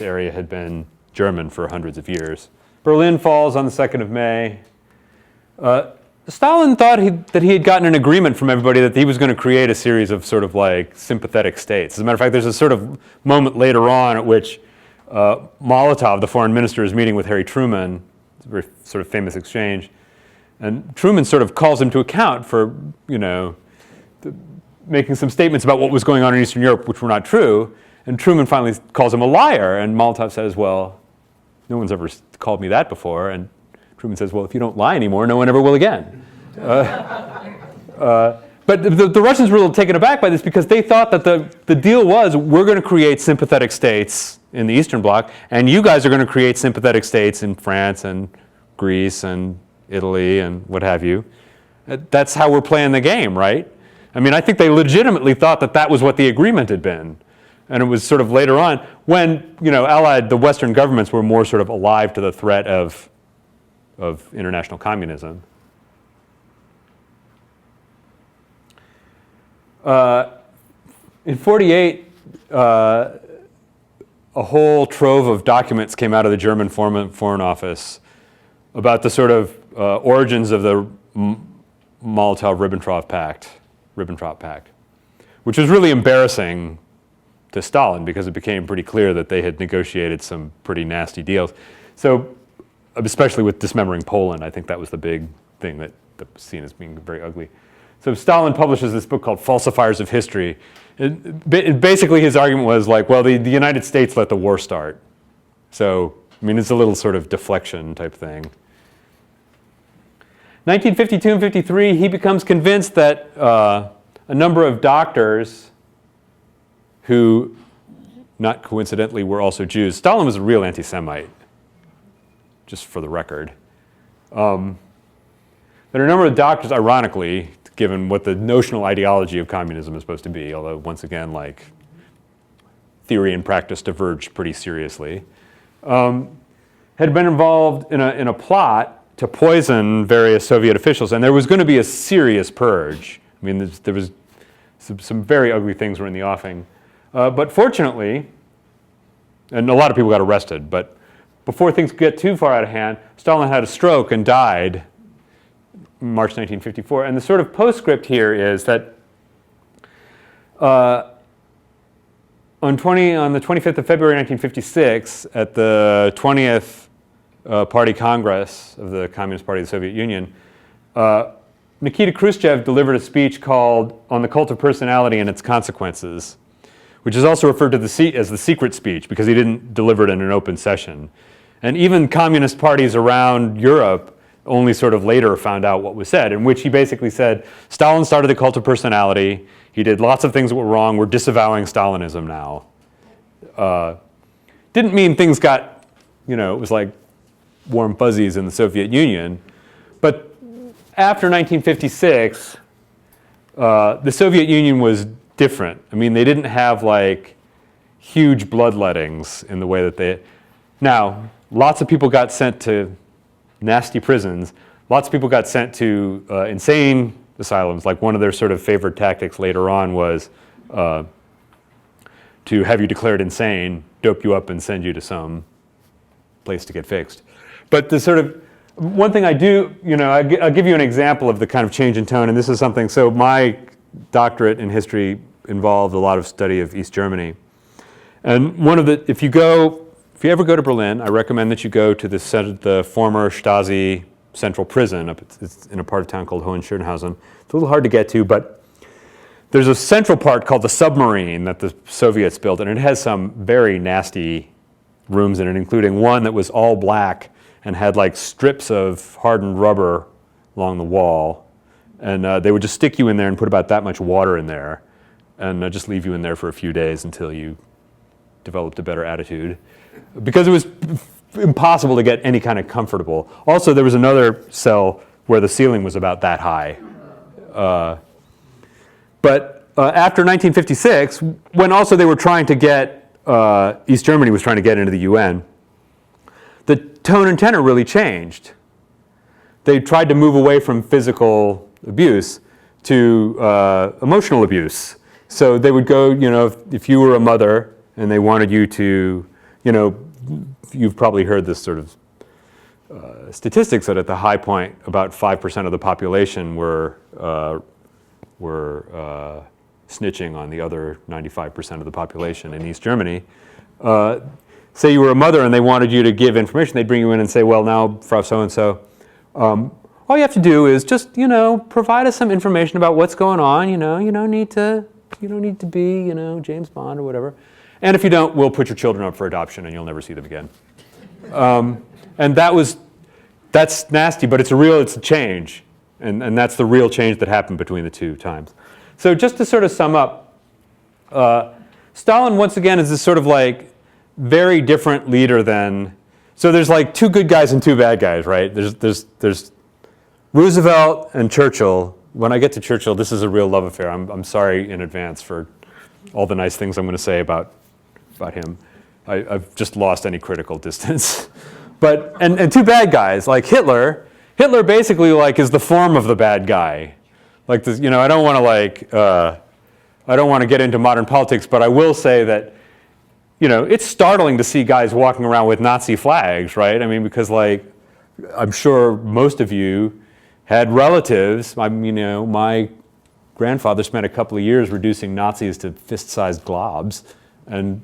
area had been German for hundreds of years. Berlin falls on the 2nd of May. Stalin thought that he had gotten an agreement from everybody that he was going to create a series of sort of like sympathetic states. As a matter of fact, there's a sort of moment later on at which Molotov, the foreign minister, is meeting with Harry Truman. It's a very sort of famous exchange. And Truman sort of calls him to account for, you know, making some statements about what was going on in Eastern Europe, which were not true. And Truman finally calls him a liar. And Molotov says, well, no one's ever called me that before. And Truman says, well, if you don't lie anymore, no one ever will again. But the Russians were a little taken aback by this because they thought that the deal was, we're going to create sympathetic states in the Eastern Bloc, and you guys are going to create sympathetic states in France and Greece and Italy and what have you. That's how we're playing the game, right? I mean, I think they legitimately thought that that was what the agreement had been. And it was sort of later on when, you know, the Western governments were more sort of alive to the threat of international communism. In 48, a whole trove of documents came out of the German Foreign Office about the sort of origins of the Molotov-Ribbentrop Pact, which was really embarrassing to Stalin because it became pretty clear that they had negotiated some pretty nasty deals. So, especially with dismembering Poland, I think that was the big thing that was seen as being very ugly. So Stalin publishes this book called Falsifiers of History. Basically his argument was like, well, the United States let the war start. So, I mean, it's a little sort of deflection type thing. 1952 and 53, he becomes convinced that a number of doctors who, not coincidentally, were also Jews. Stalin was a real anti-Semite, just for the record. There are a number of doctors, ironically, given what the notional ideology of communism is supposed to be, although once again, like, theory and practice diverged pretty seriously, had been involved in a plot to poison various Soviet officials, and there was going to be a serious purge. I mean, there was some very ugly things were in the offing. But fortunately, and a lot of people got arrested, but before things get too far out of hand, Stalin had a stroke and died in March 1954. And the sort of postscript here is that on the 25th of February 1956, at the 20th Party Congress of the Communist Party of the Soviet Union, Nikita Khrushchev delivered a speech called On the Cult of Personality and Its Consequences, which is also referred to as the secret speech because he didn't deliver it in an open session. And even communist parties around Europe only sort of later found out what was said, in which he basically said, Stalin started the cult of personality, he did lots of things that were wrong, we're disavowing Stalinism now. Didn't mean things got, you know, it was like warm fuzzies in the Soviet Union, but after 1956, the Soviet Union was different. I mean, they didn't have like huge bloodlettings in the way that they, now, lots of people got sent to nasty prisons. Lots of people got sent to insane asylums. Like one of their sort of favorite tactics later on was to have you declared insane. dope you up and send you to some place to get fixed. But the sort of, one thing I do, I'll give you an example of the kind of change in tone, and this is something, so my doctorate in history involved a lot of study of East Germany. And if you ever go to Berlin, I recommend that you go to the former Stasi central prison. It's in a part of town called Hohenschönhausen. It's a little hard to get to, but there's a central part called the submarine that the Soviets built, and it has some very nasty rooms in it, including one that was all black and had like strips of hardened rubber along the wall. And they would just stick you in there and put about that much water in there and just leave you in there for a few days until you developed a better attitude. Because it was impossible to get any kind of comfortable. Also, there was another cell where the ceiling was about that high. But after 1956, when also they were trying to get, East Germany was trying to get into the UN, the tone and tenor really changed. They tried to move away from physical abuse to emotional abuse. So they would go, if you were a mother and they wanted you to, you've probably heard this sort of statistics that at the high point, about 5% of the population were snitching on the other 95% of the population in East Germany. Say you were a mother and they wanted you to give information, they'd bring you in and say, well, now, Frau so-and-so, all you have to do is just, provide us some information about what's going on. You don't need to be, James Bond or whatever. And if you don't, we'll put your children up for adoption and you'll never see them again. And that's nasty, but it's a change. And that's the real change that happened between the two times. So just to sort of sum up, Stalin, once again, is this sort of like very different leader than, so there's like two good guys and two bad guys, right? There's Roosevelt and Churchill. When I get to Churchill, this is a real love affair. I'm sorry in advance for all the nice things I'm going to say about him. I've just lost any critical distance. But, and two bad guys, like Hitler. Hitler basically like is the form of the bad guy. Like this, I don't want to get into modern politics, but I will say that, it's startling to see guys walking around with Nazi flags, right? I mean, because like, I'm sure most of you had relatives. My grandfather spent a couple of years reducing Nazis to fist-sized globs. And,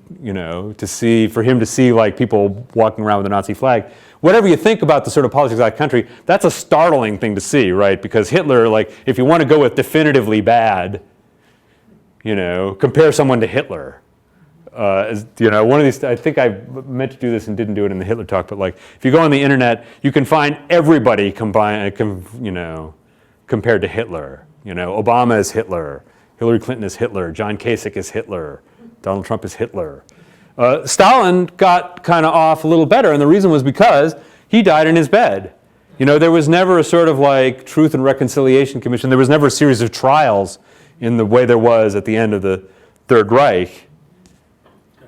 for him to see like people walking around with a Nazi flag, whatever you think about the sort of politics of that country, that's a startling thing to see, right? Because Hitler, like, if you want to go with definitively bad, compare someone to Hitler. One of these, I think I meant to do this and didn't do it in the Hitler talk, but like, if you go on the internet, you can find everybody compared to Hitler. Obama is Hitler, Hillary Clinton is Hitler, John Kasich is Hitler, Donald Trump is Hitler. Stalin got kind of off a little better, and the reason was because he died in his bed. There was never a sort of like Truth and Reconciliation Commission. There was never a series of trials in the way there was at the end of the Third Reich.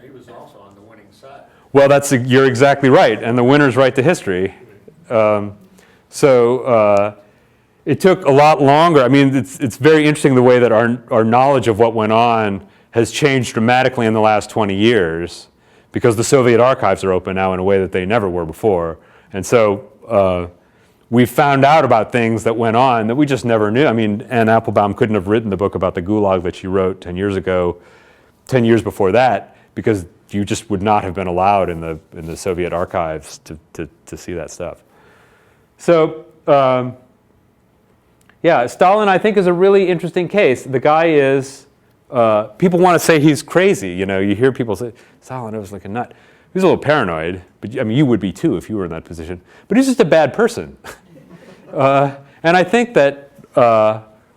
He was also on the winning side. Well, you're exactly right, and the winners write the history. It took a lot longer. I mean, it's very interesting the way that our knowledge of what went on has changed dramatically in the last 20 years because the Soviet archives are open now in a way that they never were before. And so we found out about things that went on that we just never knew. I mean, Anne Applebaum couldn't have written the book about the Gulag that she wrote 10 years ago, 10 years before that, because you just would not have been allowed in the Soviet archives to see that stuff. So, Stalin, I think, is a really interesting case. The guy is, people want to say he's crazy. You hear people say, Stalin was like a nut. He's a little paranoid, but I mean, you would be too if you were in that position. But he's just a bad person. And I think that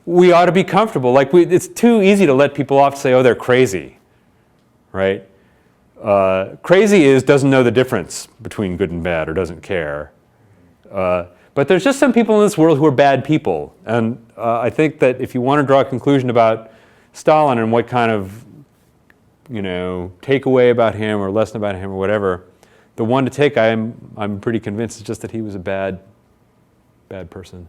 we ought to be comfortable. Like, it's too easy to let people off to say, oh, they're crazy, right? Crazy doesn't know the difference between good and bad or doesn't care. But there's just some people in this world who are bad people. And I think that if you want to draw a conclusion about Stalin and what kind of, takeaway about him or lesson about him or whatever, the one to take, I'm pretty convinced, is just that he was a bad person.